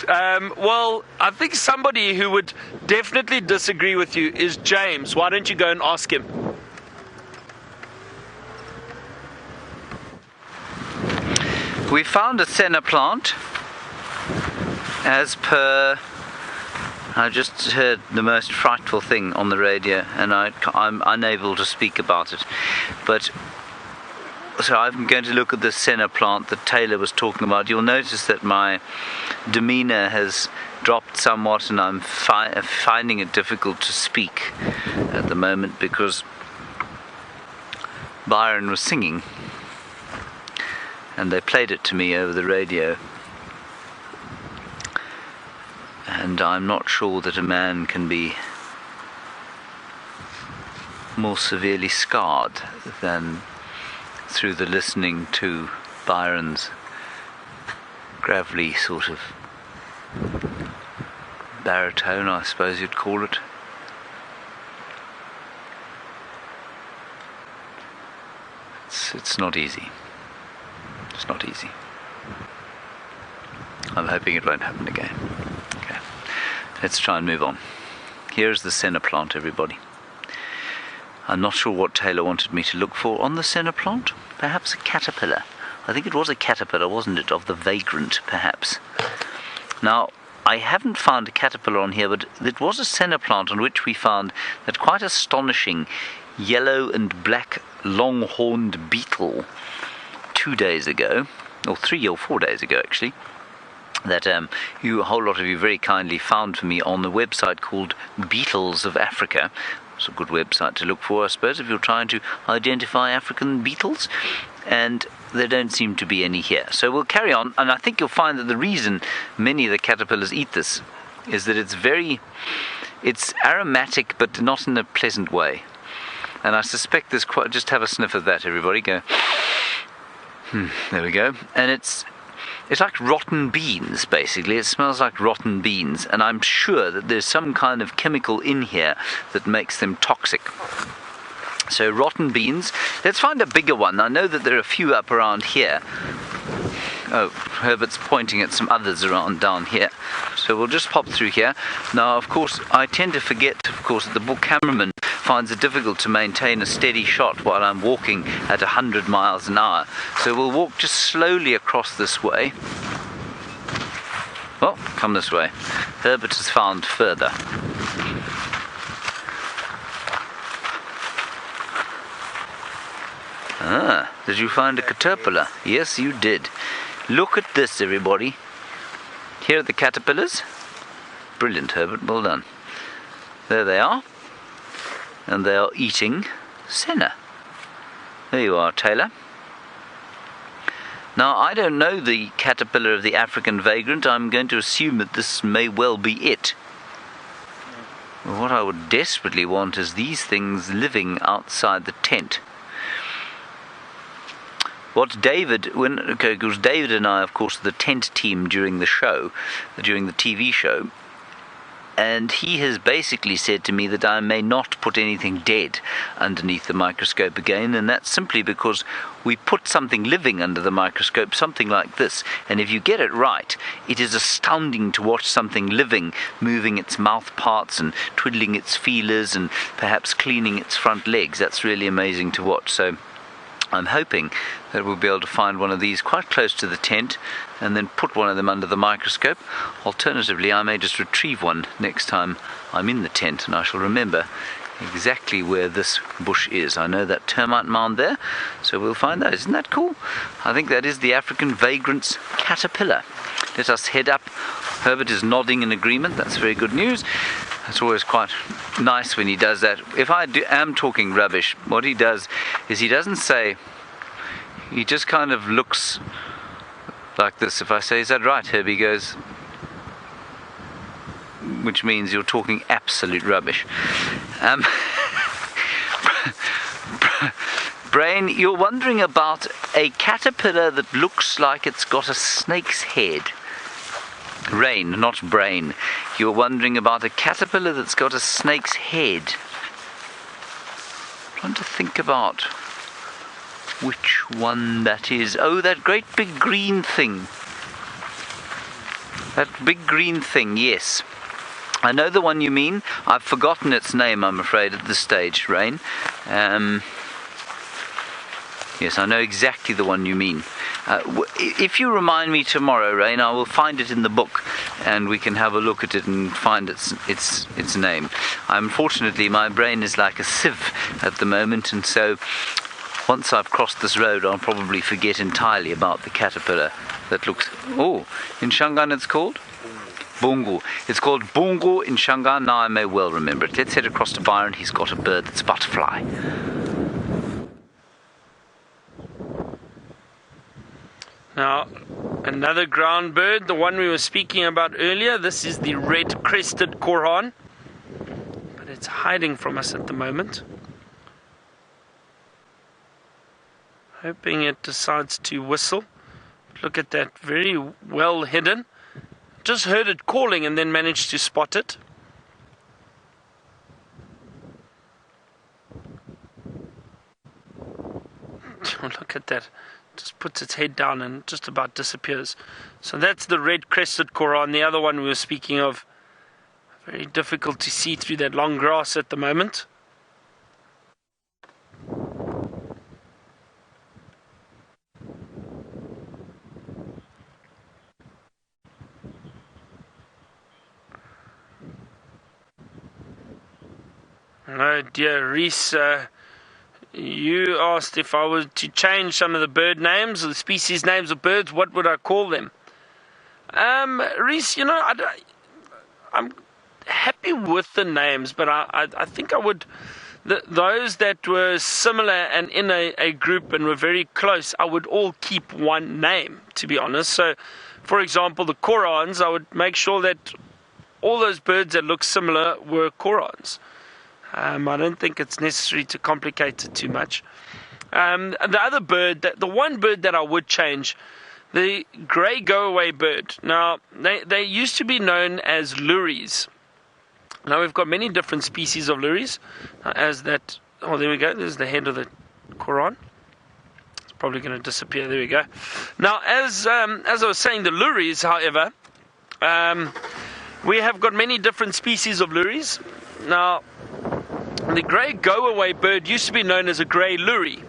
Well, I think somebody who would definitely disagree with you is James. Why don't you go and ask him? We found a senna plant, as per, I just heard the most frightful thing on the radio, and I'm unable to speak about it. But so I'm going to look at the senna plant that Tayla was talking about. You'll notice that my demeanor has dropped somewhat, and I'm finding it difficult to speak at the moment because Byron was singing, and they played it to me over the radio. And I'm not sure that a man can be more severely scarred than through the listening to Byron's gravelly sort of baritone, I suppose you'd call it. It's not easy. It's not easy. I'm hoping it won't happen again. Okay, let's try and move on. Here's the senna plant, everybody. I'm not sure what Tayla wanted me to look for on the senna plant. Perhaps a caterpillar. I think it was a caterpillar, wasn't it? Of the vagrant, perhaps. Now, I haven't found a caterpillar on here, but it was a senna plant on which we found that quite astonishing yellow and black long-horned beetle 2 days ago, or 3 or 4 days ago actually, that a whole lot of you very kindly found for me on the website called Beetles of Africa. It's a good website to look for, I suppose, if you're trying to identify African beetles, and there don't seem to be any here. So we'll carry on, and I think you'll find that the reason many of the caterpillars eat this is that it's aromatic, but not in a pleasant way. And I suspect there's quite, just have a sniff of that, everybody, go. There we go. And it's like rotten beans, basically. It smells like rotten beans, and I'm sure that there's some kind of chemical in here that makes them toxic. So rotten beans. Let's find a bigger one. I know that there are a few up around here. Oh, Herbert's pointing at some others around down here. So we'll just pop through here. Now, of course, I tend to forget, of course, that the cameraman finds it difficult to maintain a steady shot while I'm walking at 100 miles an hour. So we'll walk just slowly across this way. Well, come this way. Herbert has found further. Ah, did you find a caterpillar? Yes, you did. Look at this, everybody. Here are the caterpillars. Brilliant, Herbert, well done. There they are. And they are eating senna. There you are, Tayla. Now, I don't know the caterpillar of the African vagrant. I'm going to assume that this may well be it. What I would desperately want is these things living outside the tent. What David, because David and I, of course, are the tent team during the show, during the TV show, and he has basically said to me that I may not put anything dead underneath the microscope again, and that's simply because we put something living under the microscope, something like this, and if you get it right, it is astounding to watch something living, moving its mouth parts and twiddling its feelers and perhaps cleaning its front legs. That's really amazing to watch. So I'm hoping that we'll be able to find one of these quite close to the tent and then put one of them under the microscope. Alternatively, I may just retrieve one next time I'm in the tent, and I shall remember exactly where this bush is. I know that termite mound there, so we'll find that. Isn't that cool? I think that is the African vagrant's caterpillar. Let us head up. Herbert is nodding in agreement. That's very good news. It's always quite nice when he does that. If I am talking rubbish, what he does is he doesn't say, he just kind of looks like this. If I say, is that right, Herbie? He goes, which means you're talking absolute rubbish. Brain, you're wondering about a caterpillar that looks like it's got a snake's head. Rain, not brain. You're wondering about a caterpillar that's got a snake's head. I'm trying to think about which one that is. Oh, that great big green thing. That big green thing, yes. I know the one you mean. I've forgotten its name, I'm afraid, at this stage, Rain. Yes, I know exactly the one you mean. If you remind me tomorrow, Rain, I will find it in the book, and we can have a look at it and find its name. Unfortunately, my brain is like a sieve at the moment, and so once I've crossed this road, I'll probably forget entirely about the caterpillar that looks... Oh, in Shangaan it's called? Bungu. It's called Bungu in Shangaan. Now I may well remember it. Let's head across to Byron. He's got a bird that's a butterfly. Now, another ground bird, the one we were speaking about earlier. This is the red-crested Korhaan, but it's hiding from us at the moment. Hoping it decides to whistle. Look at that, very well hidden. Just heard it calling and then managed to spot it. Look at that. Just puts its head down and just about disappears. So that's the red-crested Korhaan, the other one we were speaking of. Very difficult to see through that long grass at the moment. Oh dear, Reese, you asked if I was to change some of the bird names, or the species names of birds, what would I call them? Reese, you know, I'm happy with the names, but I think I would, those that were similar and in a group and were very close, I would all keep one name, to be honest. So, for example, the Korhaans, I would make sure that all those birds that look similar were Korhaans. I don't think it's necessary to complicate it too much. The other bird, the one bird that I would change, the grey go-away bird. Now, they used to be known as lories. Now, we've got many different species of lories. As that, oh, there we go. There's the head of the Korhaan. It's probably going to disappear. There we go. Now, as I was saying, the lories, however, we have got many different species of lories. Now, the grey go-away bird used to be known as a grey lory.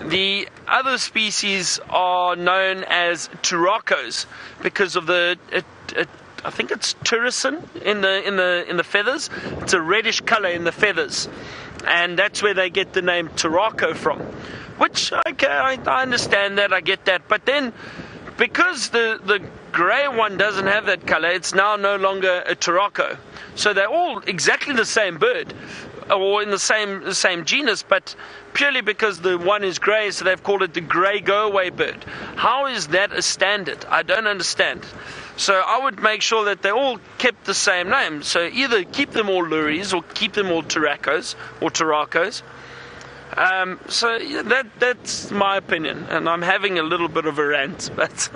The other species are known as turacos because of the, I think it's tyrosine in the feathers. It's a reddish colour in the feathers, and that's where they get the name turaco from. Which, okay, I understand that, I get that, but then because the grey one doesn't have that colour, it's now no longer a turaco. So they're all exactly the same bird, or in the same genus, but purely because the one is grey, so they've called it the grey go-away bird. How is that a standard? I don't understand. So I would make sure that they all kept the same name. So either keep them all lories or keep them all turacos or turacos. So yeah, that's my opinion, and I'm having a little bit of a rant, but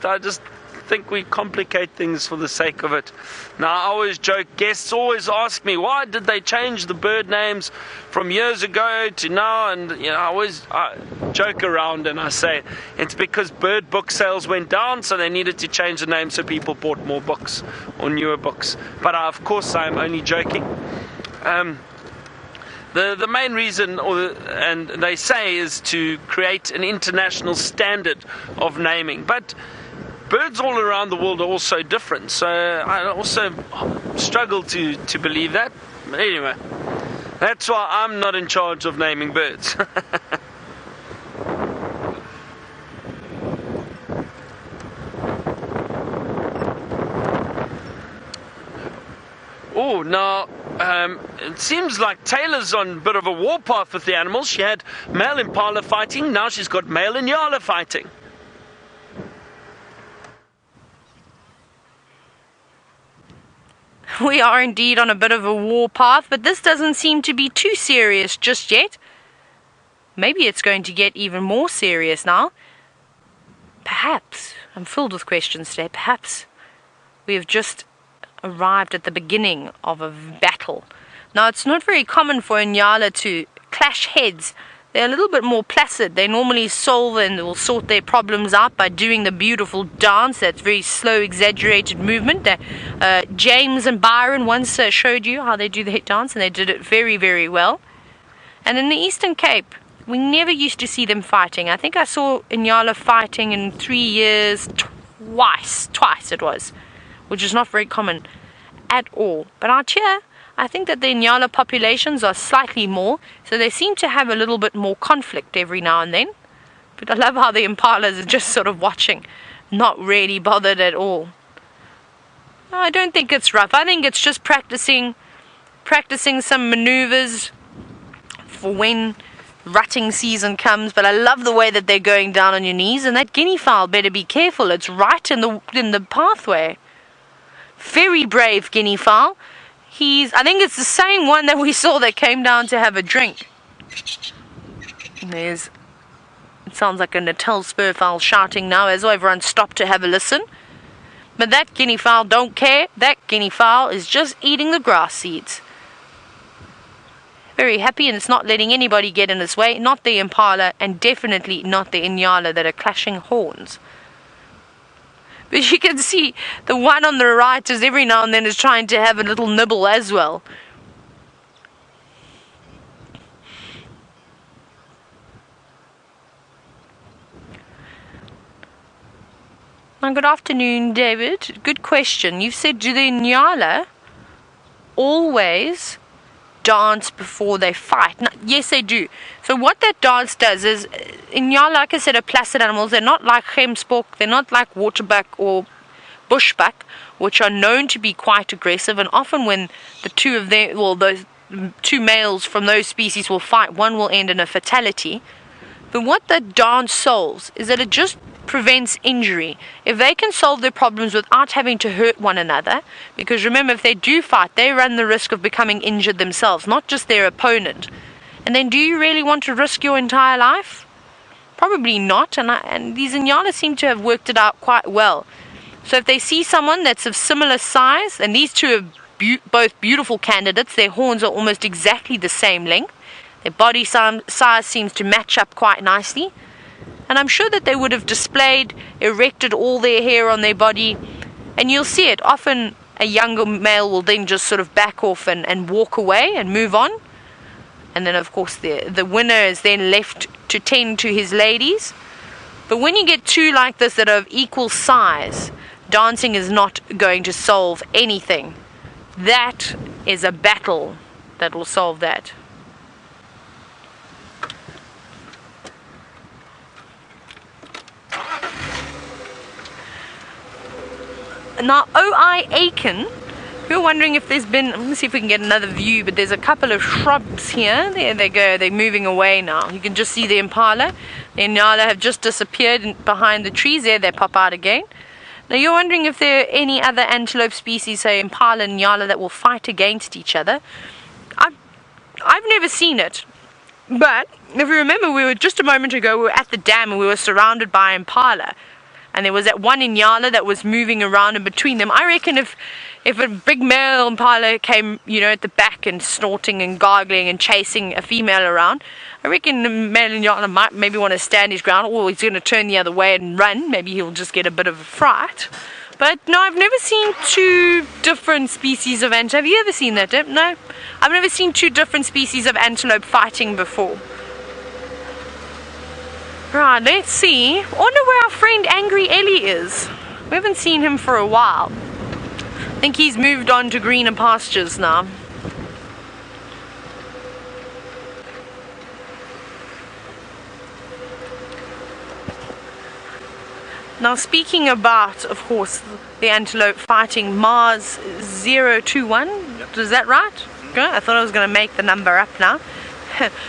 I just think we complicate things for the sake of it. Now, I always joke, guests always ask me, why did they change the bird names from years ago to now? And I joke around and I say, it's because bird book sales went down, so they needed to change the name so people bought more books or newer books. But of course, I'm only joking. The main reason, and they say, is to create an international standard of naming. But birds all around the world are also different, so I also struggle to believe that. But anyway, that's why I'm not in charge of naming birds. Oh, now, it seems like Tayla's on a bit of a warpath with the animals. She had male Impala fighting, now she's got male Nyala fighting. We are indeed on a bit of a warpath, but this doesn't seem to be too serious just yet. Maybe it's going to get even more serious now. Perhaps, I'm filled with questions today, perhaps we have just arrived at the beginning of a battle. Now, it's not very common for a Nyala to clash heads, they're a little bit more placid. They normally solve and will sort their problems out by doing the beautiful dance. That's very slow, exaggerated movement. James and Byron once showed you how they do their dance, and they did it very, very well. And in the Eastern Cape, we never used to see them fighting. I think I saw Nyala fighting in 3 years, twice it was, which is not very common at all. But out here, I think that the Nyala populations are slightly more, so they seem to have a little bit more conflict every now and then. But I love how the Impalas are just sort of watching, not really bothered at all. No, I don't think it's rough. I think it's just practicing some maneuvers for when rutting season comes. But I love the way that they're going down on your knees, and that guinea fowl better be careful. It's right in the pathway. Very brave guinea fowl. I think it's the same one that we saw that came down to have a drink. It sounds like a Natal spur fowl shouting now as everyone stopped to have a listen. But that guinea fowl don't care. That guinea fowl is just eating the grass seeds. Very happy, and it's not letting anybody get in its way. Not the Impala, and definitely not the Nyala that are clashing horns. But you can see the one on the right is every now and then is trying to have a little nibble as well. Well, good afternoon, David. Good question. You've said, do the Nyala always dance before they fight? No, yes, they do. So what that dance does is, in Nyala, like I said, are placid animals. They're not like Gemsbok, they're not like Waterbuck or Bushbuck, which are known to be quite aggressive, and often when the two of them, well, those two males from those species will fight, one will end in a fatality. But what that dance solves is that it just prevents injury. If they can solve their problems without having to hurt one another, because remember, if they do fight, they run the risk of becoming injured themselves, not just their opponent. And then do you really want to risk your entire life? Probably not, and these Nyala seem to have worked it out quite well. So if they see someone that's of similar size, and these two are both beautiful candidates, their horns are almost exactly the same length, their body size seems to match up quite nicely, and I'm sure that they would have erected all their hair on their body, and you'll see it. Often a younger male will then just sort of back off and walk away and move on. And then, of course, the winner is then left to tend to his ladies. But when you get two like this that are of equal size, dancing is not going to solve anything. That is a battle that will solve that. Now, O.I. Aiken, you're wondering if there's been, let me see if we can get another view, but there's a couple of shrubs here. There they go, they're moving away now. You can just see the Impala. The Nyala have just disappeared behind the trees. There they pop out again. Now, you're wondering if there are any other antelope species, say Impala and Nyala, that will fight against each other. I've never seen it. But, if you remember, we were just a moment ago, we were at the dam and we were surrounded by Impala. And there was that one Nyala that was moving around in between them. I reckon if a big male Impala came, at the back and snorting and gargling and chasing a female around, I reckon the male Nyala might maybe want to stand his ground, or he's going to turn the other way and run. Maybe he'll just get a bit of a fright. But no, I've never seen two different species of antelope. Have you ever seen that, Dip? No? I've never seen two different species of antelope fighting before. Right, let's see. I wonder where our friend Angry Ellie is. We haven't seen him for a while. I think he's moved on to greener pastures now. Now, speaking about, of course, the antelope fighting, Mars 021, yep. Is that right? Okay, I thought I was going to make the number up now.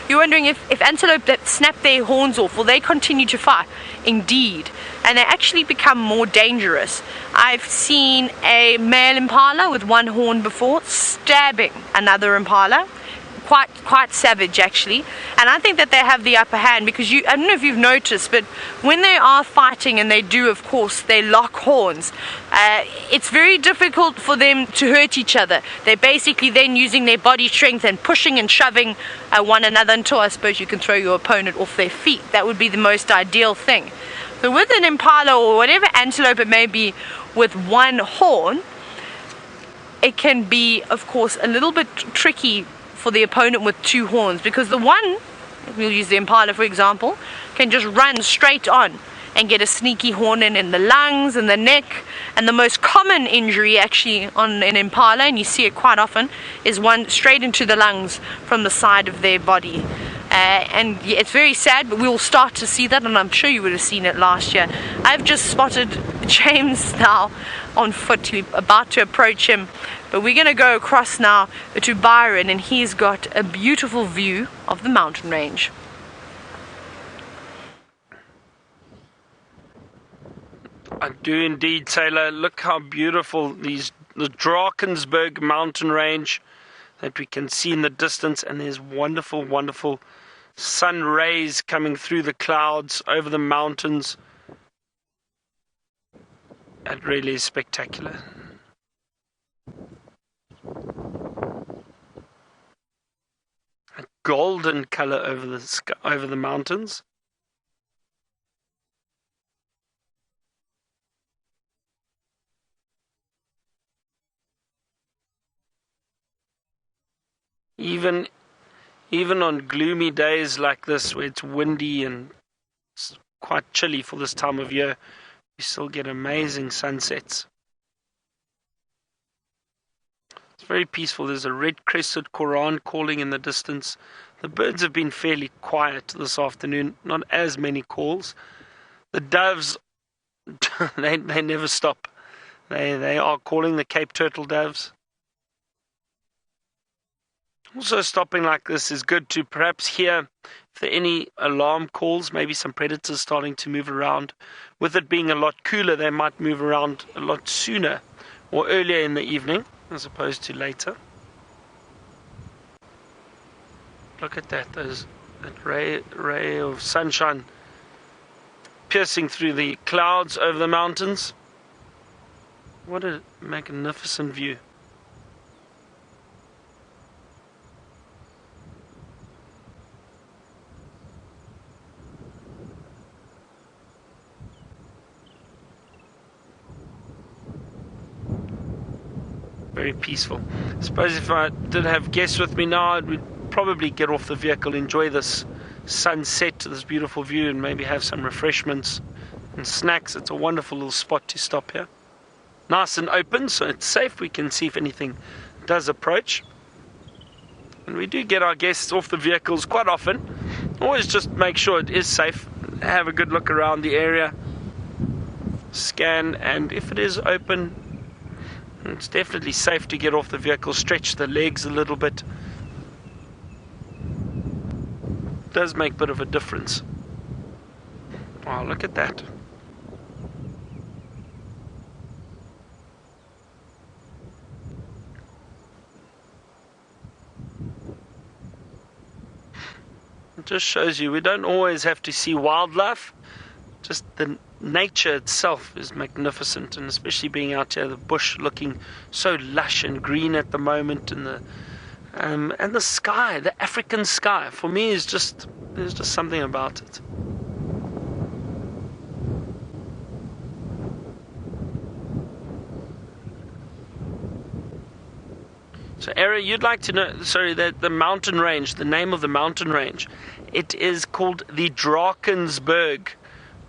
You're wondering if antelope that snap their horns off, will they continue to fight? Indeed. And they actually become more dangerous. I've seen a male Impala with one horn before stabbing another Impala. quite savage actually, and I think that they have the upper hand because I don't know if you've noticed, but when they are fighting, and they do, of course, they lock horns, it's very difficult for them to hurt each other. They're basically then using their body strength and pushing and shoving one another until, I suppose, you can throw your opponent off their feet. That would be the most ideal thing. So with an impala or whatever antelope it may be with one horn, it can be, of course, a little bit tricky for the opponent with two horns, because the one, we'll use the impala for example, can just run straight on and get a sneaky horn in the lungs and the neck. And the most common injury actually on an impala, and you see it quite often, is one straight into the lungs from the side of their body. And yeah, it's very sad, but we'll start to see that, and I'm sure you would have seen it last year. I've just spotted James now on foot, we're about to approach him, but we're going to go across now to Byron, and he's got a beautiful view of the mountain range. I do indeed, Tayla. Look how beautiful the Drakensberg mountain range that we can see in the distance, and there's wonderful, wonderful sun rays coming through the clouds over the mountains. It really is spectacular. A golden color over the sky, over the mountains. Even on gloomy days like this, where it's windy and it's quite chilly for this time of year, you still get amazing sunsets. It's very peaceful. There's a red-crested Korhaan calling in the distance. The birds have been fairly quiet this afternoon, not as many calls. The doves, they never stop. They are calling, the Cape turtle doves. Also, stopping like this is good to perhaps hear if there are any alarm calls, maybe some predators starting to move around. With it being a lot cooler, they might move around a lot sooner or earlier in the evening as opposed to later. Look at that, that ray of sunshine piercing through the clouds over the mountains. What a magnificent view. Very peaceful. I suppose if I did have guests with me now, I would probably get off the vehicle, enjoy this sunset, this beautiful view, and maybe have some refreshments and snacks. It's a wonderful little spot to stop here. Nice and open, so it's safe. We can see if anything does approach. And we do get our guests off the vehicles quite often. Always just make sure it is safe. Have a good look around the area. Scan, and if it is open, it's definitely safe to get off the vehicle, stretch the legs a little bit. It does make a bit of a difference. Wow, look at that. It just shows you we don't always have to see wildlife. Just the nature itself is magnificent, and especially being out here, the bush looking so lush and green at the moment, and the sky, the African sky, for me is just, there's just something about it. So Era, you'd like to know, sorry, that the mountain range, the name of the mountain range, it is called the Drakensberg.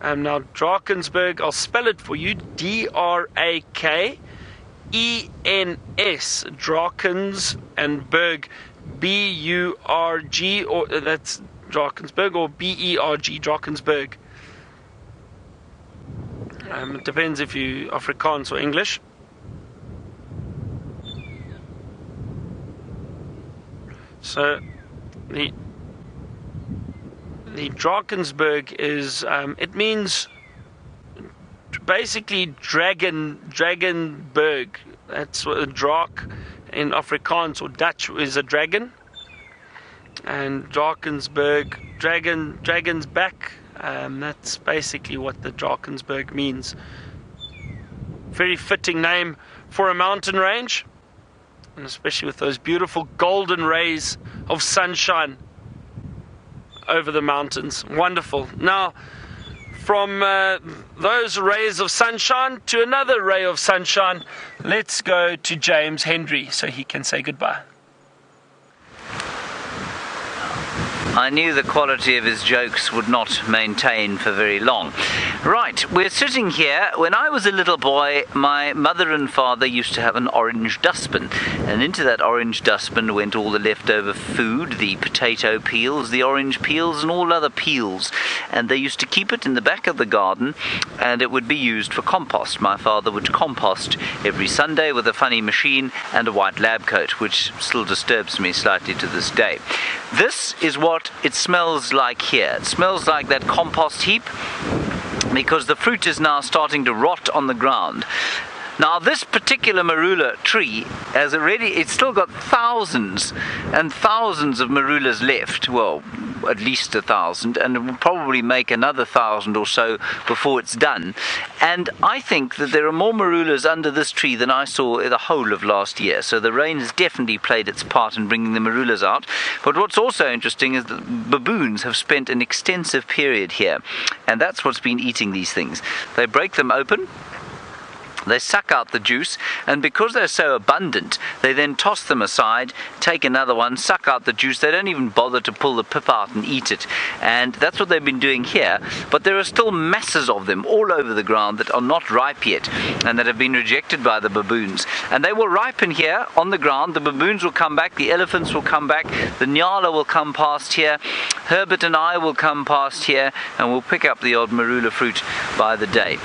Now, Drakensberg, I'll spell it for you, D-R-A-K-E-N-S, Drakens, and Berg, B-U-R-G, or that's Drakensberg, or B-E-R-G, Drakensberg. It depends if you Afrikaans or English. So, the Drakensberg is, it means basically Dragonberg. That's what a drak in Afrikaans or Dutch is, a dragon. And Drakensberg, dragon's back. That's basically what the Drakensberg means. Very fitting name for a mountain range, and especially with those beautiful golden rays of sunshine over the mountains. Wonderful. Now, from those rays of sunshine to another ray of sunshine, let's go to James Hendry so he can say goodbye. I knew the quality of his jokes would not maintain for very long. Right, we're sitting here. When I was a little boy, my mother and father used to have an orange dustbin, and into that orange dustbin went all the leftover food, the potato peels, the orange peels, and all other peels, and they used to keep it in the back of the garden, and it would be used for compost. My father would compost every Sunday with a funny machine and a white lab coat, which still disturbs me slightly to this day. This is what it smells like here. It smells like that compost heap because the fruit is now starting to rot on the ground. Now this particular marula tree has already, it's still got thousands and thousands of marulas left. Well, at least 1,000, and it will probably make another 1,000 or so before it's done. And I think that there are more marulas under this tree than I saw the whole of last year. So the rain has definitely played its part in bringing the marulas out. But what's also interesting is that baboons have spent an extensive period here, and that's what's been eating these things. They break them open, they suck out the juice, and because they're so abundant, they then toss them aside, take another one, suck out the juice. They don't even bother to pull the pip out and eat it. And that's what they've been doing here. But there are still masses of them all over the ground that are not ripe yet and that have been rejected by the baboons. And they will ripen here on the ground. The baboons will come back, the elephants will come back, the Nyala will come past here, Herbert and I will come past here, and we'll pick up the odd marula fruit by the day.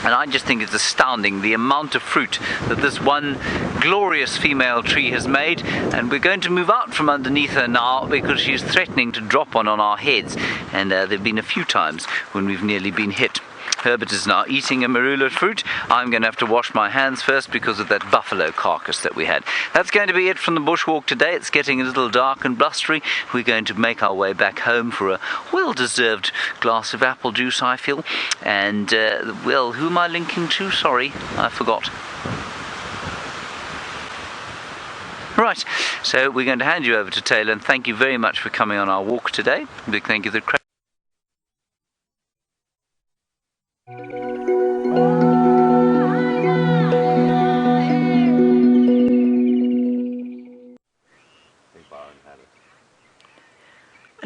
And I just think it's astounding the amount of fruit that this one glorious female tree has made. And we're going to move out from underneath her now because she's threatening to drop one on our heads. And there have been a few times when we've nearly been hit. Herbert is now eating a marula fruit. I'm going to have to wash my hands first because of that buffalo carcass that we had. That's going to be it from the bushwalk today. It's getting a little dark and blustery. We're going to make our way back home for a well-deserved glass of apple juice, I feel. And, well, who am I linking to? Sorry, I forgot. Right, so we're going to hand you over to Tayla, and thank you very much for coming on our walk today. Big thank you to the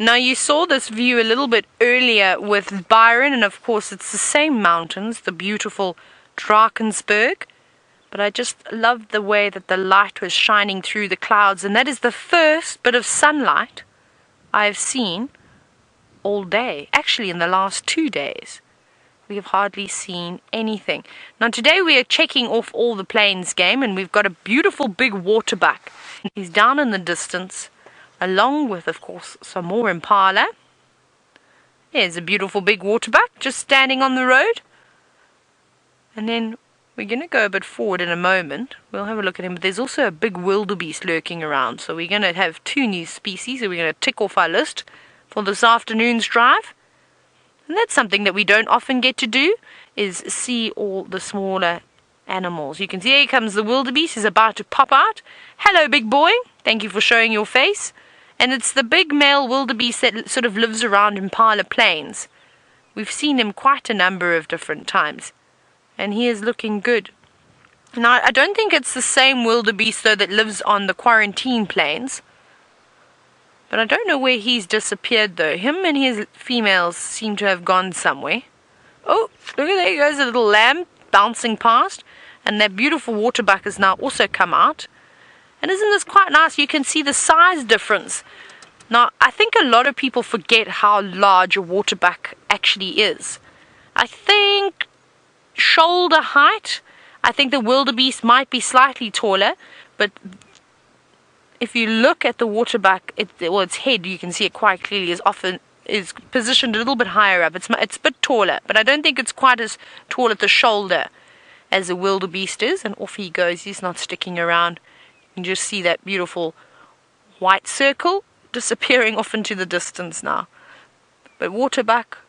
Now you saw this view a little bit earlier with Byron, and of course it's the same mountains, the beautiful Drakensberg, but I just loved the way that the light was shining through the clouds, and that is the first bit of sunlight I've seen all day, actually in the last 2 days. We have hardly seen anything. Now today we are checking off all the plains game, and we've got a beautiful big waterbuck. He's down in the distance, along with, of course, some more Impala. There's a beautiful big waterbuck just standing on the road. And then we're going to go a bit forward in a moment. We'll have a look at him. But there's also a big wildebeest lurking around. So we're going to have 2 new species that we're going to tick off our list for this afternoon's drive. And that's something that we don't often get to do, is see all the smaller animals. You can see here comes the wildebeest. He's about to pop out. Hello, big boy. Thank you for showing your face. And it's the big male wildebeest that sort of lives around Impala plains. We've seen him quite a number of different times, and he is looking good. Now, I don't think it's the same wildebeest, though, that lives on the quarantine plains. But I don't know where he's disappeared, though. Him and his females seem to have gone somewhere. Oh, look at there goes a little lamb bouncing past. And that beautiful waterbuck has now also come out. And isn't this quite nice? You can see the size difference. Now, I think a lot of people forget how large a waterbuck actually is. I think shoulder height, I think the wildebeest might be slightly taller, but if you look at the waterbuck, its head, you can see it quite clearly, is positioned a little bit higher up. It's a bit taller, but I don't think it's quite as tall at the shoulder as the wildebeest is. And off he goes. He's not sticking around. You can just see that beautiful white circle disappearing off into the distance now. But waterbuck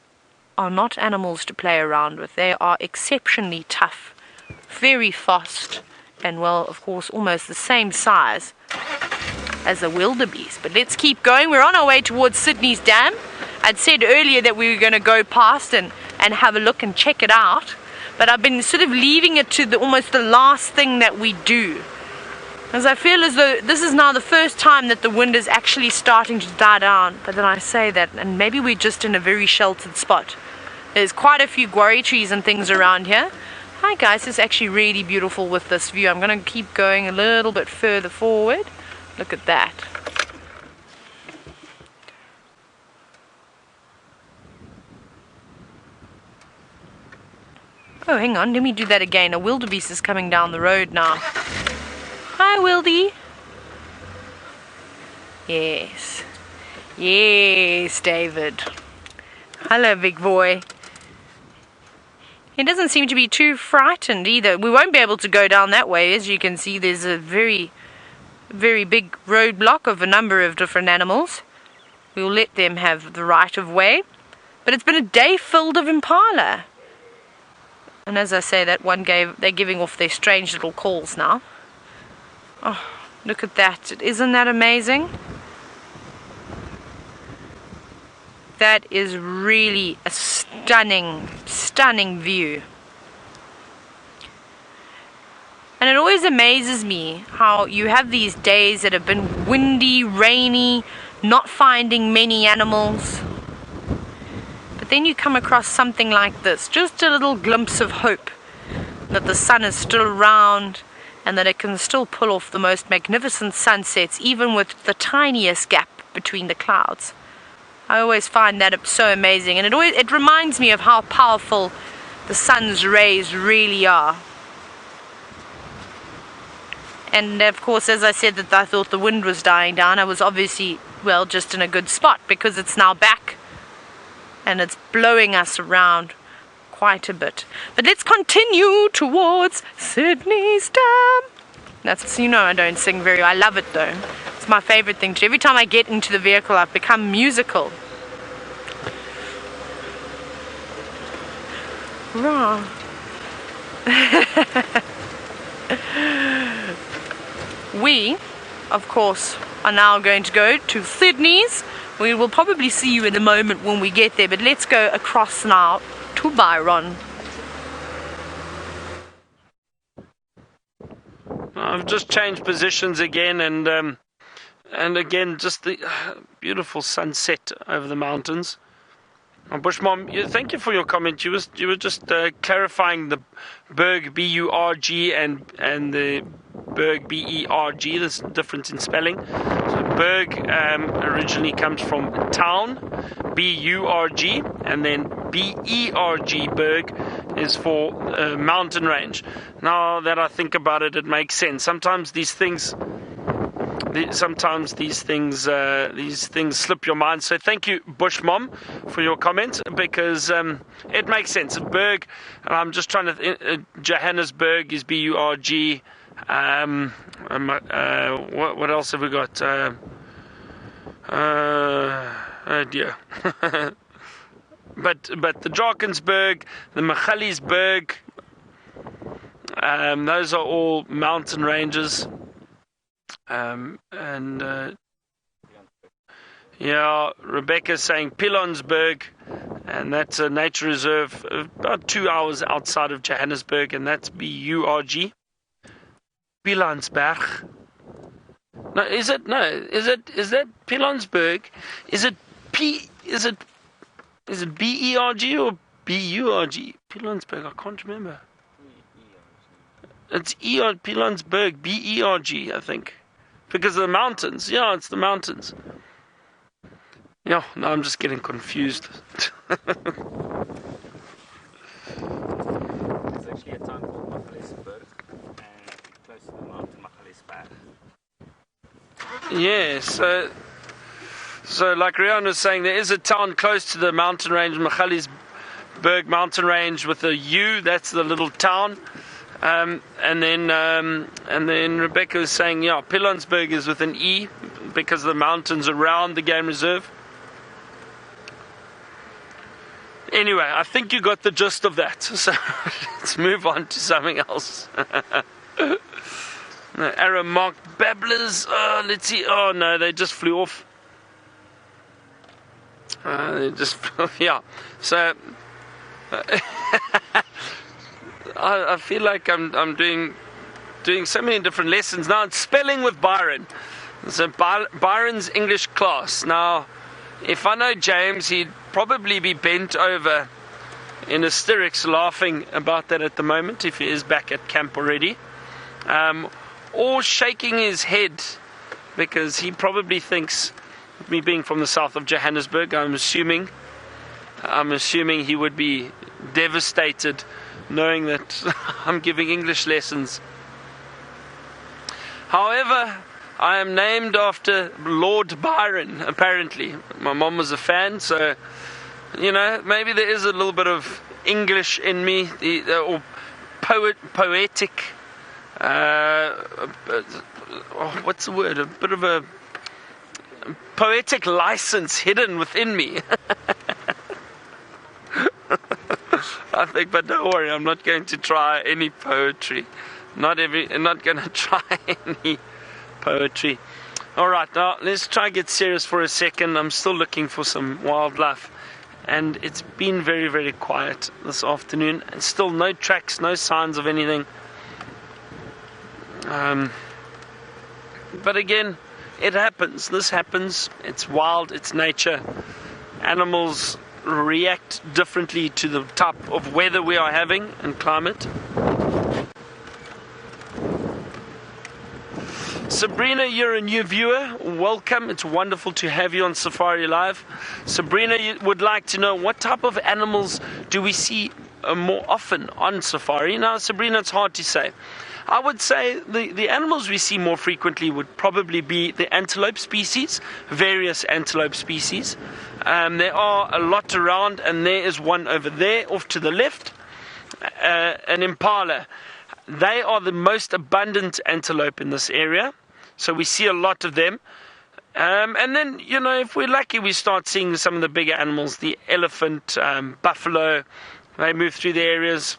are not animals to play around with. They are exceptionally tough, very fast, and well, of course, almost the same size as a wildebeest. But let's keep going. We're on our way towards Sydney's dam. I'd said earlier that we were going to go past and have a look and check it out, but I've been sort of leaving it to almost the last thing that we do, as I feel as though this is now the first time that the wind is actually starting to die down. But then I say that, and maybe we're just in a very sheltered spot. There's quite a few guarri trees and things around here. Hi guys, it's actually really beautiful with this view. I'm going to keep going a little bit further forward. Look at that. Oh, hang on, let me do that again. A wildebeest is coming down the road now. Hi, Wildy. Yes. Yes, David. Hello, big boy. He doesn't seem to be too frightened either. We won't be able to go down that way. As you can see, there's a very, very big roadblock of a number of different animals. We'll let them have the right of way. But it's been a day filled of impala. And as I say that, they're giving off their strange little calls now. Oh, look at that. Isn't that amazing? That is really a stunning, stunning view. And it always amazes me how you have these days that have been windy, rainy, not finding many animals. But then you come across something like this, just a little glimpse of hope that the sun is still around and that it can still pull off the most magnificent sunsets, even with the tiniest gap between the clouds. I always find that so amazing, and it reminds me of how powerful the sun's rays really are. And of course, as I said that I thought the wind was dying down, I was obviously, well, just in a good spot, because it's now back and it's blowing us around quite a bit. But let's continue towards Sydney's dam. That's, you know, I don't sing very well. I love it though. It's my favorite thing to do. Every time I get into the vehicle, I've become musical. Rah. We, of course, are now going to go to Sydney's. We will probably see you in a moment when we get there, but let's go across now to Byron. I've just changed positions again, and again, just the beautiful sunset over the mountains. Bush Mom, thank you for your comment. You were just clarifying the Berg B-U-R-G and the Berg B-E-R-G. There's a difference in spelling. So Berg originally comes from town, B-U-R-G, and then B-E-R-G, Berg, is for mountain range. Now that I think about it, it makes sense. Sometimes these things slip your mind. So thank you, Bush Mom, for your comment, because it makes sense. Berg, and I'm just trying to Johannesburg is B-U-R-G. What else have we got? Oh dear. but the Drakensberg, the Magaliesberg, those are all mountain ranges. Rebecca's saying Pilonsberg, and that's a nature reserve about 2 hours outside of Johannesburg, and that's B-U-R-G. Pilansberg. No, is that Pilonsberg? Is it B-E-R-G or B-U-R-G? Pilonsberg, I can't remember. It's Pilonsberg, B-E-R-G, I think. Because of the mountains. Yeah, it's the mountains. Yeah, no, I'm just getting confused. There's actually a town called Magaliesberg, and close to the mountain Magaliesberg. Yes, so like Rian was saying, there is a town close to the mountain range, Magaliesberg mountain range with a U, that's the little town. And then Rebecca was saying, yeah, Pilonsberg is with an E, because of the mountains around the game reserve. Anyway, I think you got the gist of that. So let's move on to something else. Arrow marked babblers. Let's see. Oh no, they just flew off. They just yeah. So I feel like I'm doing so many different lessons now. It's spelling with Byron. So Byron's English class. Now, if I know James, he'd probably be bent over in hysterics laughing about that at the moment, if he is back at camp already, or shaking his head, because he probably thinks, me being from the south of Johannesburg, I'm assuming he would be devastated knowing that I'm giving English lessons. However, I am named after Lord Byron, apparently. My mom was a fan, so, you know, maybe there is a little bit of English in me, or poetic, what's the word? A bit of a poetic license hidden within me. I think, but don't worry, I'm not going to try any poetry. Not going to try any poetry. Alright, now let's try and get serious for a second. I'm still looking for some wildlife, and it's been very, very quiet this afternoon, and still no tracks, no signs of anything. But again, it happens. This happens. It's wild, it's nature. Animals react differently to the type of weather we are having and climate. Sabrina, you're a new viewer. Welcome. It's wonderful to have you on Safari Live. Sabrina, you would like to know, what type of animals do we see more often on Safari? Now, Sabrina, it's hard to say. I would say the animals we see more frequently would probably be the antelope species, various antelope species. There are a lot around, and there is one over there off to the left, an Impala. They are the most abundant antelope in this area, so we see a lot of them. And then, you know, if we're lucky, we start seeing some of the bigger animals, the elephant, buffalo. They move through the areas.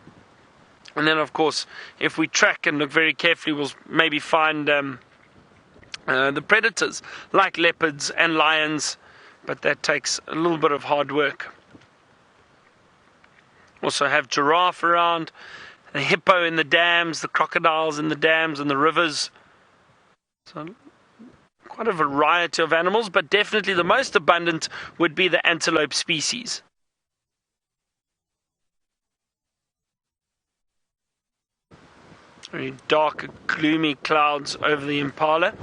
And then, of course, if we track and look very carefully, we'll maybe find the predators, like leopards and lions, but that takes a little bit of hard work. Also have giraffe around, the hippo in the dams, the crocodiles in the dams and the rivers. So quite a variety of animals, but definitely the most abundant would be the antelope species. Very dark, gloomy clouds over the Impala.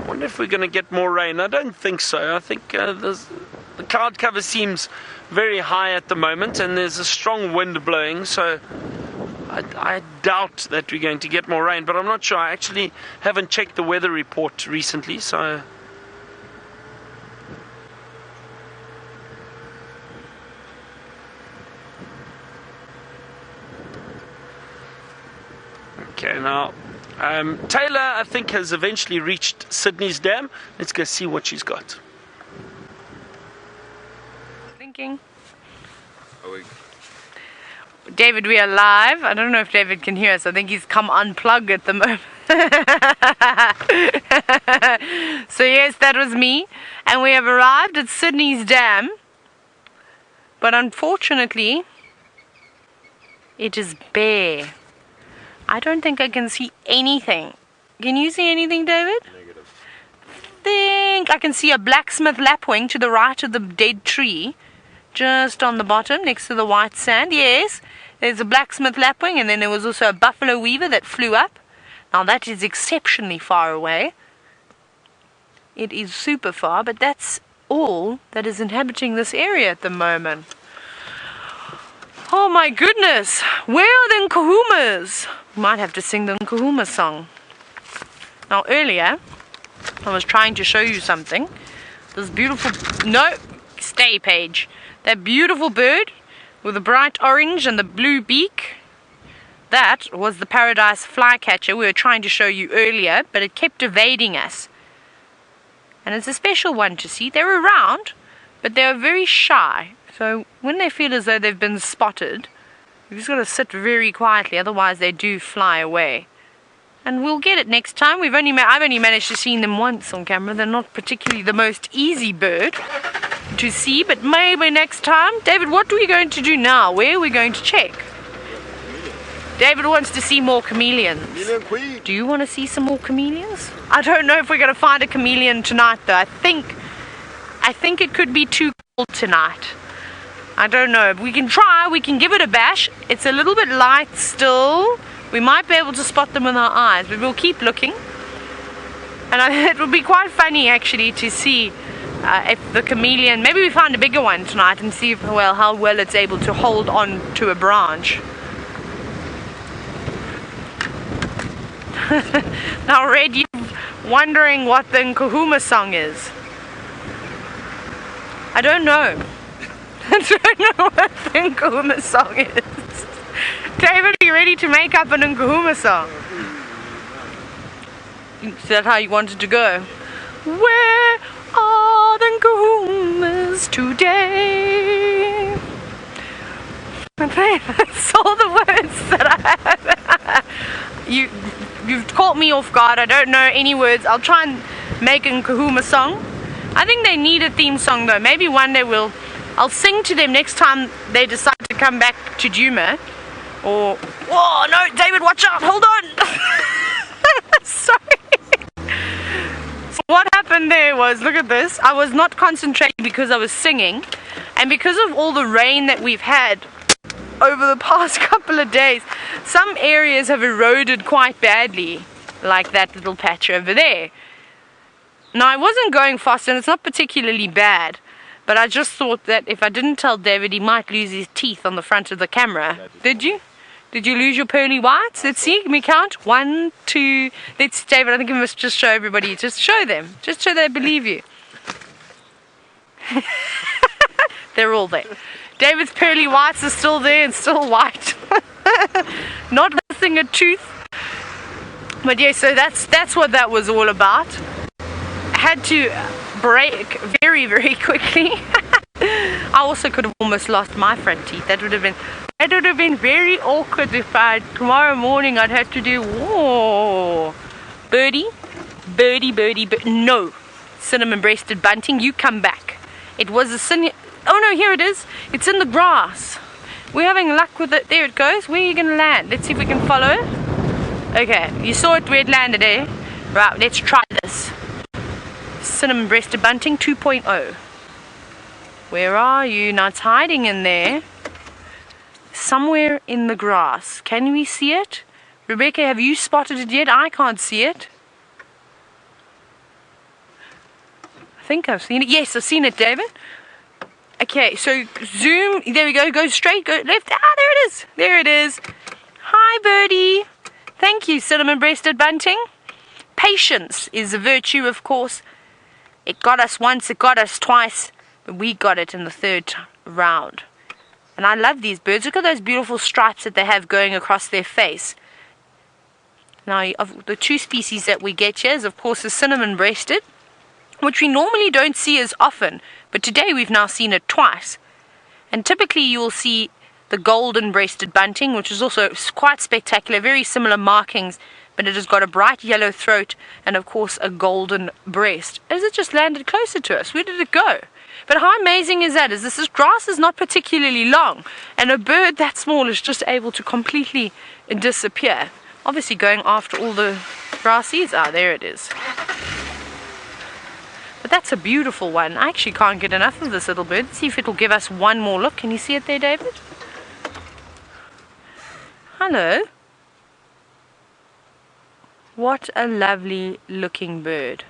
I wonder if we're going to get more rain. I don't think so. I think the cloud cover seems very high at the moment, and there's a strong wind blowing, so I doubt that we're going to get more rain, but I'm not sure. I actually haven't checked the weather report recently, so... Okay, now, Tayla, I think, has eventually reached Sydney's dam. Let's go see what she's got. Thinking. David, we are live. I don't know if David can hear us. I think he's come unplugged at the moment. So yes, that was me. And we have arrived at Sydney's dam. But unfortunately, it is bare. I don't think I can see anything. Can you see anything, David? Negative. I can see a blacksmith lapwing to the right of the dead tree, just on the bottom next to the white sand. Yes, there's a blacksmith lapwing, and then there was also a buffalo weaver that flew up. Now that is exceptionally far away. It is super far, but that's all that is inhabiting this area at the moment. Oh my goodness, where are the Nkuhumas? We might have to sing the Nkuhuma song. Now earlier, I was trying to show you something. This beautiful, no, stay page. That beautiful bird with the bright orange and the blue beak. that was the paradise flycatcher we were trying to show you earlier, but it kept evading us. And it's a special one to see. They're around, but they're very shy. So when they feel as though they've been spotted, you've just got to sit very quietly, otherwise they do fly away. And we'll get it next time. I've only managed to see them once on camera. They're not particularly the most easy bird to see, but maybe next time. David, what are we going to do now? Where are we going to check? David wants to see more chameleons. Do you want to see some more chameleons? I don't know if we're going to find a chameleon tonight, though. I think it could be too cold tonight. I don't know. We can try. We can give it a bash. It's a little bit light still. We might be able to spot them with our eyes, but we'll keep looking. And it would be quite funny, actually, to see if the chameleon... Maybe we find a bigger one tonight and see how well it's able to hold on to a branch. Now, Red, you're wondering what the Nkuhuma song is. I don't know. I don't know what the Nkuhuma song is. David, are you ready to make up an Nkuhuma song? Is that how you wanted to go? Where are the Nkuhumas today? That's all the words that I have. You've caught me off guard. I don't know any words. I'll try and make a Nkuhuma song. I think they need a theme song though. Maybe one day I'll sing to them next time they decide to come back to Djuma. Or, oh no, David, watch out, hold on. Sorry. So what happened there was, look at this, I was not concentrating because I was singing, and because of all the rain that we've had over the past couple of days, some areas have eroded quite badly, like that little patch over there. Now, I wasn't going fast, and it's not particularly bad, but I just thought that if I didn't tell David, he might lose his teeth on the front of the camera. Did you? Did you lose your pearly whites? Let's see, can we count? 1, 2, let's, David, I think we must just show everybody, just show them, just so they believe you. They're all there. David's pearly whites are still there and still white. Not missing a tooth. But yeah, so that's what that was all about. I had to break very, very quickly. I also could have almost lost my front teeth. That would have been very awkward if tomorrow morning I'd have to do, whoa, birdie, no, cinnamon-breasted bunting, you come back. It was a oh no, here it is. It's in the grass. We're having luck with it. There it goes. Where are you going to land? Let's see if we can follow it. Okay, you saw it where it landed, eh? Right, let's try this. Cinnamon-breasted bunting 2.0. Where are you? Now it's hiding in there. Somewhere in the grass. Can we see it? Rebecca, have you spotted it yet? I can't see it. I think I've seen it. Yes, I've seen it, David. Okay, so zoom. There we go. Go straight, go left. Ah, there it is. There it is. Hi, birdie. Thank you, cinnamon-breasted bunting. Patience is a virtue, of course. It got us once, it got us twice, but we got it in the third round. And I love these birds. Look at those beautiful stripes that they have going across their face. Now, of the two species that we get here is, of course, the cinnamon-breasted, which we normally don't see as often, but today we've now seen it twice. And typically you will see the golden-breasted bunting, which is also quite spectacular, very similar markings, but it has got a bright yellow throat and, of course, a golden breast. As it just landed closer to us, where did it go? But how amazing is that? Is this grass is not particularly long, and a bird that small is just able to completely disappear. Obviously going after all the grass seeds. Ah, there it is. But that's a beautiful one. I actually can't get enough of this little bird. Let's see if it'll give us one more look. Can you see it there, David? Hello. What a lovely looking bird.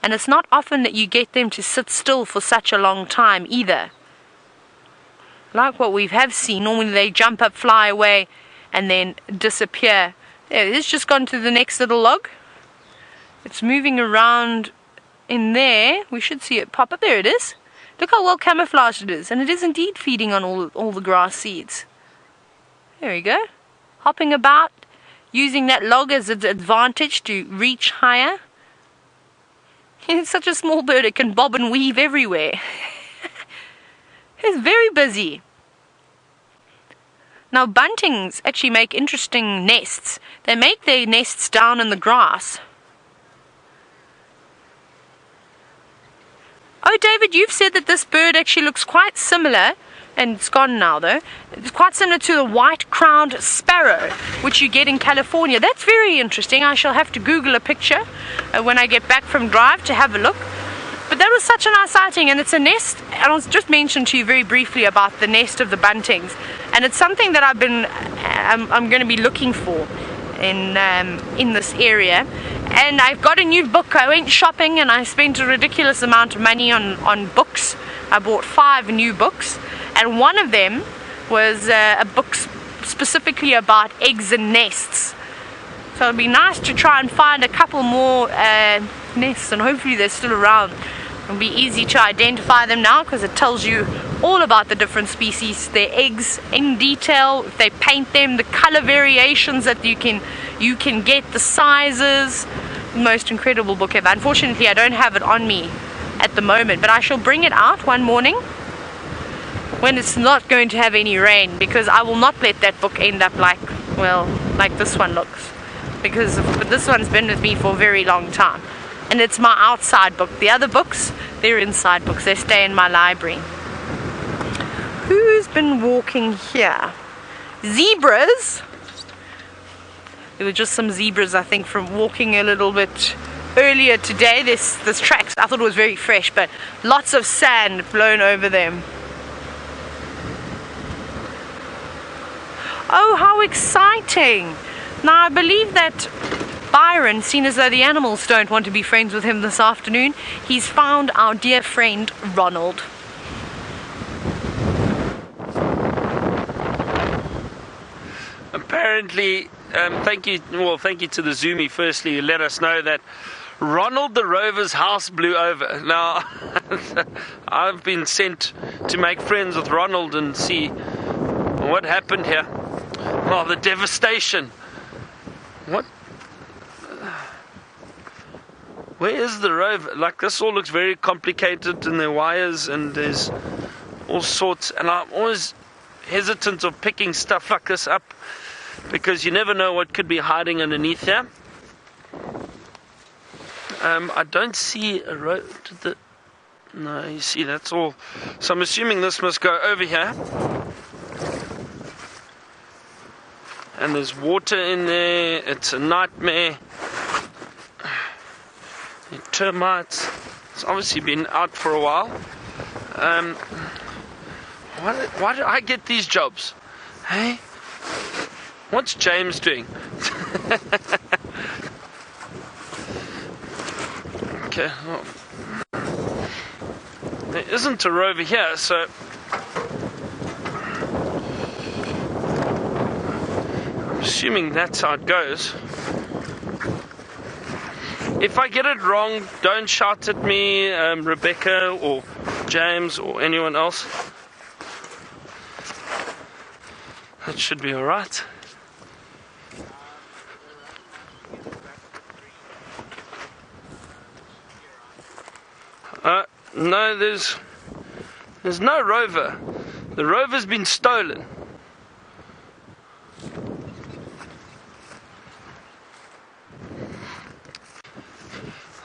And it's not often that you get them to sit still for such a long time either. Like what we have seen, normally they jump up, fly away, and then disappear. There it is, just gone to the next little log. It's moving around in there. We should see it pop up. There it is. Look how well camouflaged it is. And it is indeed feeding on all the grass seeds. There we go. Hopping about, using that log as its advantage to reach higher. It's such a small bird, it can bob and weave everywhere. It's very busy. Now buntings actually make interesting nests. They make their nests down in the grass. Oh, David, you've said that this bird actually looks quite similar, and it's gone now though, it's quite similar to the white-crowned sparrow, which you get in California. That's very interesting. I shall have to Google a picture when I get back from drive to have a look. But that was such a nice sighting, and it's a nest, and I'll just mention to you very briefly about the nest of the buntings. And it's something that I'm going to be looking for in this area. And I've got a new book. I went shopping and I spent a ridiculous amount of money on books. I bought 5 new books, and one of them was a book specifically about eggs and nests. So it'll be nice to try and find a couple more nests, and hopefully they're still around. It'll be easy to identify them now because it tells you all about the different species, their eggs in detail, if they paint them, the color variations that you can get, the sizes. The most incredible book ever. Unfortunately, I don't have it on me at the moment, but I shall bring it out one morning when it's not going to have any rain, because I will not let that book end up like this one looks, because this one's been with me for a very long time, and it's my outside book. The other books, they're inside books. They stay in my library. Who's been walking here? Zebras. There were just some zebras, I think, from walking a little bit earlier today. This tracks, I thought it was very fresh, but lots of sand blown over them. Oh, how exciting! Now, I believe that Byron, seeing as though the animals don't want to be friends with him this afternoon, he's found our dear friend Ronald. Apparently, thank you to the Zoomy firstly, who let us know that Ronald the Rover's house blew over. Now, I've been sent to make friends with Ronald and see what happened here. Oh, the devastation. What? Where is the rover? Like, this all looks very complicated, and there are wires and there's all sorts, and I'm always hesitant of picking stuff like this up because you never know what could be hiding underneath here. I don't see a road to the... No, you see, that's all. So I'm assuming this must go over here. And there's water in there. It's a nightmare. Termites. It's obviously been out for a while. Why do I get these jobs? Hey? What's James doing? Okay. Well, there isn't a rover here, so... I'm assuming that's how it goes. If I get it wrong, don't shout at me, Rebecca or James or anyone else. That should be alright. No, there's no rover. The rover's been stolen.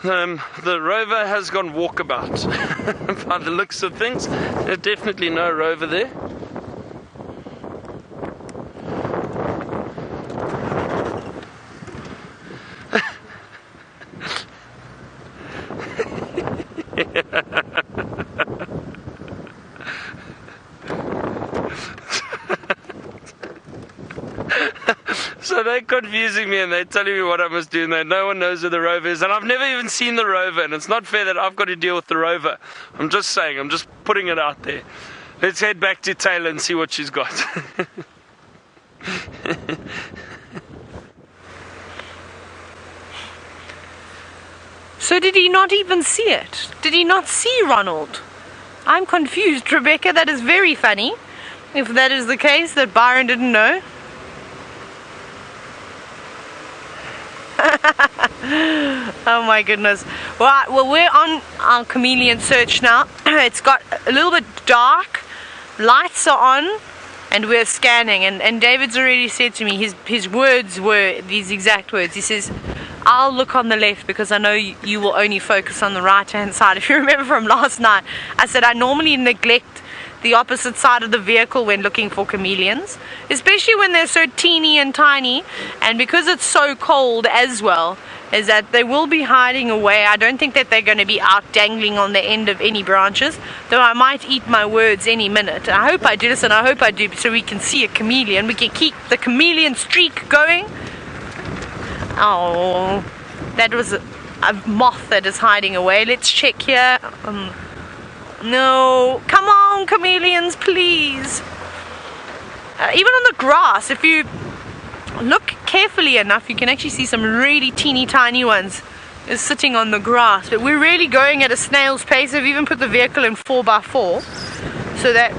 The rover has gone walkabout. By the looks of things, there's definitely no rover there. So they're confusing me and they're telling me what I must do, and no one knows where the rover is, and I've never even seen the rover, and it's not fair that I've got to deal with the rover. I'm just saying, I'm just putting it out there. Let's head back to Tayla and see what she's got. So did he not even see it? Did he not see Ronald? I'm confused, Rebecca. That is very funny. If that is the case, that Byron didn't know. Oh my goodness. Right, well we're on our chameleon search now. It's got a little bit dark, lights are on, and we're scanning, and David's already said to me, his words were these exact words. He says, I'll look on the left because I know you will only focus on the right hand side. If you remember from last night, I said I normally neglect the opposite side of the vehicle when looking for chameleons, especially when they're so teeny and tiny, and because it's so cold as well, is that they will be hiding away. I don't think that they're going to be out dangling on the end of any branches, though I might eat my words any minute. I hope I do this, and I hope I do, so we can see a chameleon. We can keep the chameleon streak going. Oh, that was a moth that is hiding away. Let's check here. No, come on chameleons, please. Even on the grass, if you look carefully enough, you can actually see some really teeny tiny ones is sitting on the grass. But we're really going at a snail's pace. We've even put the vehicle in 4x4 so that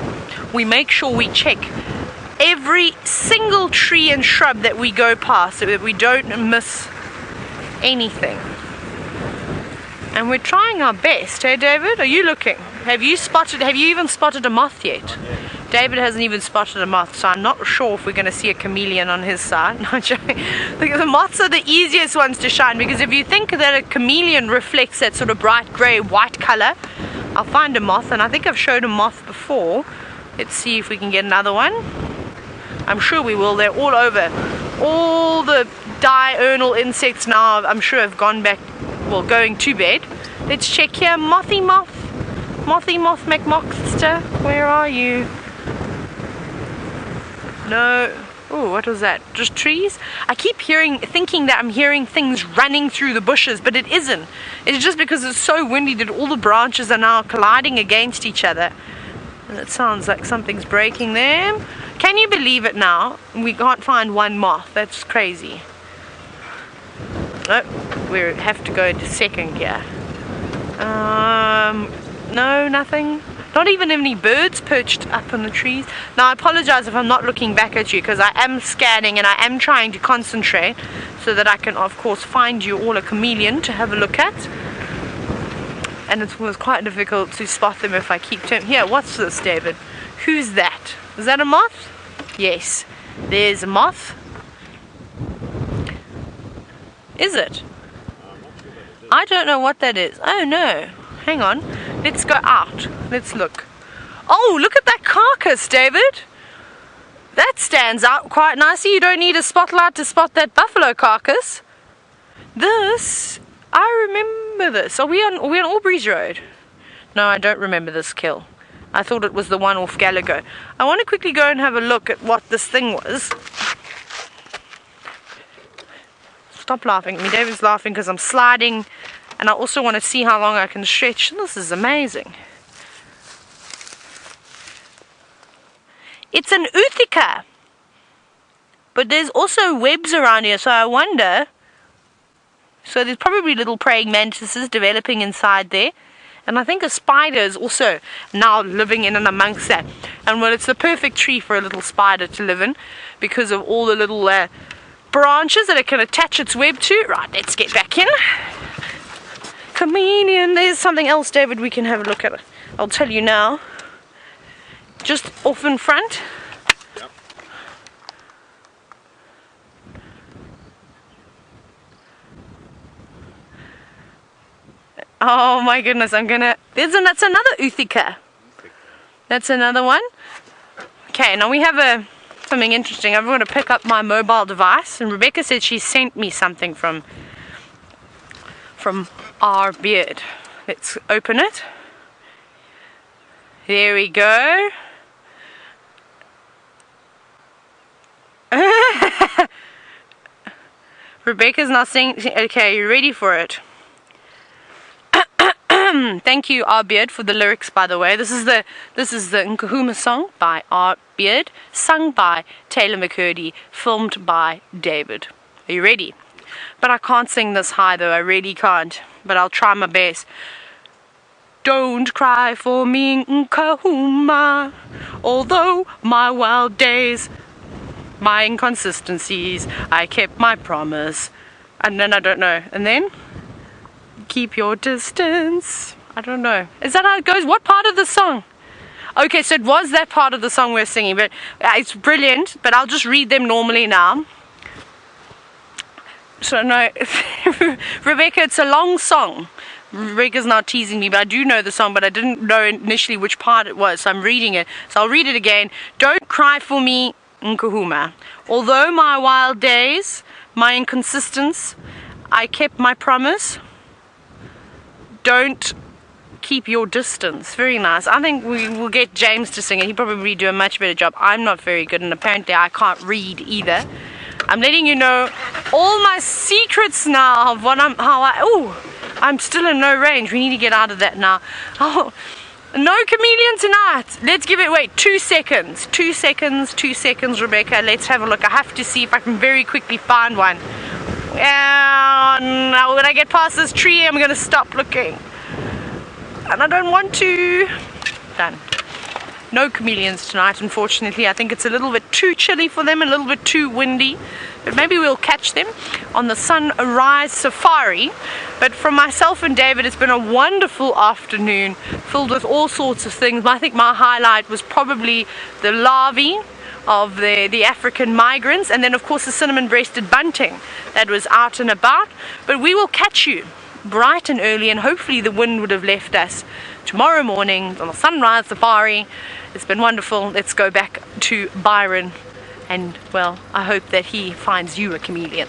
we make sure we check every single tree and shrub that we go past so that we don't miss anything. And we're trying our best. Hey David, are you looking? Have you even spotted a moth yet? David hasn't even spotted a moth, so I'm not sure if we're going to see a chameleon on his side. Not joking. The moths are the easiest ones to shine, because if you think that a chameleon reflects that sort of bright grey white colour, I'll find a moth, and I think I've showed a moth before. Let's see if we can get another one. I'm sure we will. They're all over. All the diurnal insects now, I'm sure, have gone back, well, going to bed. Let's check here. Mothy moth McMockster, where are you? No. Oh, what was that? Just trees? I keep thinking that I'm hearing things running through the bushes, but it isn't. It's just because it's so windy that all the branches are now colliding against each other. And it sounds like something's breaking there. Can you believe it now? We can't find one moth. That's crazy. Oh, we have to go to second gear. No, nothing. Not even any birds perched up on the trees. Now, I apologize if I'm not looking back at you, because I am scanning and I am trying to concentrate so that I can, of course, find you all a chameleon to have a look at. And it was quite difficult to spot them if I keep turning. Here, what's this, David? Who's that? Is that a moth? Yes, there's a moth. Is it? I don't know what that is. Oh no, hang on. Let's go out. Let's look. Oh, look at that carcass, David. That stands out quite nicely. You don't need a spotlight to spot that buffalo carcass. This, I remember this. Are we on Aubrey's Road? No, I don't remember this kill. I thought it was the one off Gallagher. I want to quickly go and have a look at what this thing was. Stop laughing at me. David's laughing because I'm sliding, and I also want to see how long I can stretch. This is amazing. It's an Uthika, but there's also webs around here, so I wonder. So there's probably little praying mantises developing inside there, and I think a spider is also now living in and amongst that. And well, it's the perfect tree for a little spider to live in because of all the little branches that it can attach its web to. Right, let's get back in. Chameleon. There's something else, David, we can have a look at. I'll tell you now. Just off in front. Yep. Oh my goodness, that's another Uthika. That's another one. Okay, now we have something interesting. I'm going to pick up my mobile device, and Rebecca said she sent me something from our beard. Let's open it. There we go. Rebecca's not saying. Okay, you ready for it? Thank you, Our Beard, for the lyrics, by the way. This is the Nkuhuma song by Our Beard, sung by Tayla McCurdy, filmed by David. Are you ready? But I can't sing this high, though. I really can't. But I'll try my best. Don't cry for me, Nkuhuma. Although my wild days, my inconsistencies, I kept my promise. And then I don't know. And then keep your distance. I don't know. Is that how it goes? What part of the song? Okay, so it was that part of the song we're singing, but it's brilliant. But I'll just read them normally now. So no, Rebecca, it's a long song. Rebecca's not teasing me, but I do know the song, but I didn't know initially which part it was, so I'm reading it. So I'll read it again. Don't cry for me, Nkuhuma. Although my wild days, my inconsistence, I kept my promise. Don't keep your distance. Very nice. I think we will get James to sing it. He'll probably do a much better job. I'm not very good, and apparently I can't read either. I'm letting you know all my secrets now of what I'm still in no range. We need to get out of that now. Oh, no chameleon tonight. Let's give it, wait, 2 seconds. 2 seconds, 2 seconds, Rebecca. Let's have a look. I have to see if I can very quickly find one. Now when I get past this tree, I'm going to stop looking. And I don't want to. Done. No chameleons tonight, unfortunately. I think it's a little bit too chilly for them, a little bit too windy. But maybe we'll catch them on the sunrise safari. But from myself and David, it's been a wonderful afternoon filled with all sorts of things. I think my highlight was probably the larvae of the African migrants, and then of course the cinnamon-breasted bunting that was out and about. But we will catch you bright and early, and hopefully the wind would have left us tomorrow morning on the sunrise safari. It's been wonderful. Let's go back to Byron, and well, I hope that he finds you a chameleon.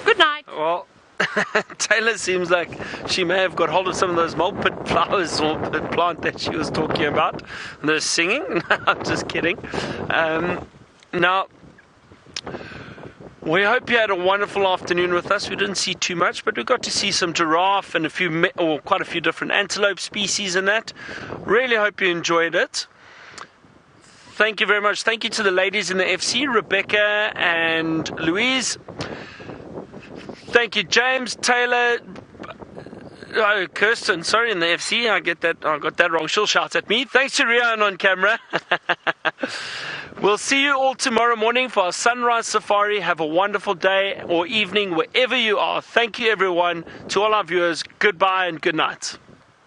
Good night. Well, Tayla seems like she may have got hold of some of those mulpit flowers or pit plant that she was talking about. And they're singing. I'm just kidding. Now, we hope you had a wonderful afternoon with us. We didn't see too much, but we got to see some giraffe and quite a few different antelope species and that. Really hope you enjoyed it. Thank you very much. Thank you to the ladies in the FC, Rebecca and Louise. Thank you, James, Tayla, Kirsten, sorry, in the FC. I got that wrong. She'll shout at me. Thanks to Rian on camera. We'll see you all tomorrow morning for our sunrise safari. Have a wonderful day or evening wherever you are. Thank you, everyone. To all our viewers, goodbye and good night.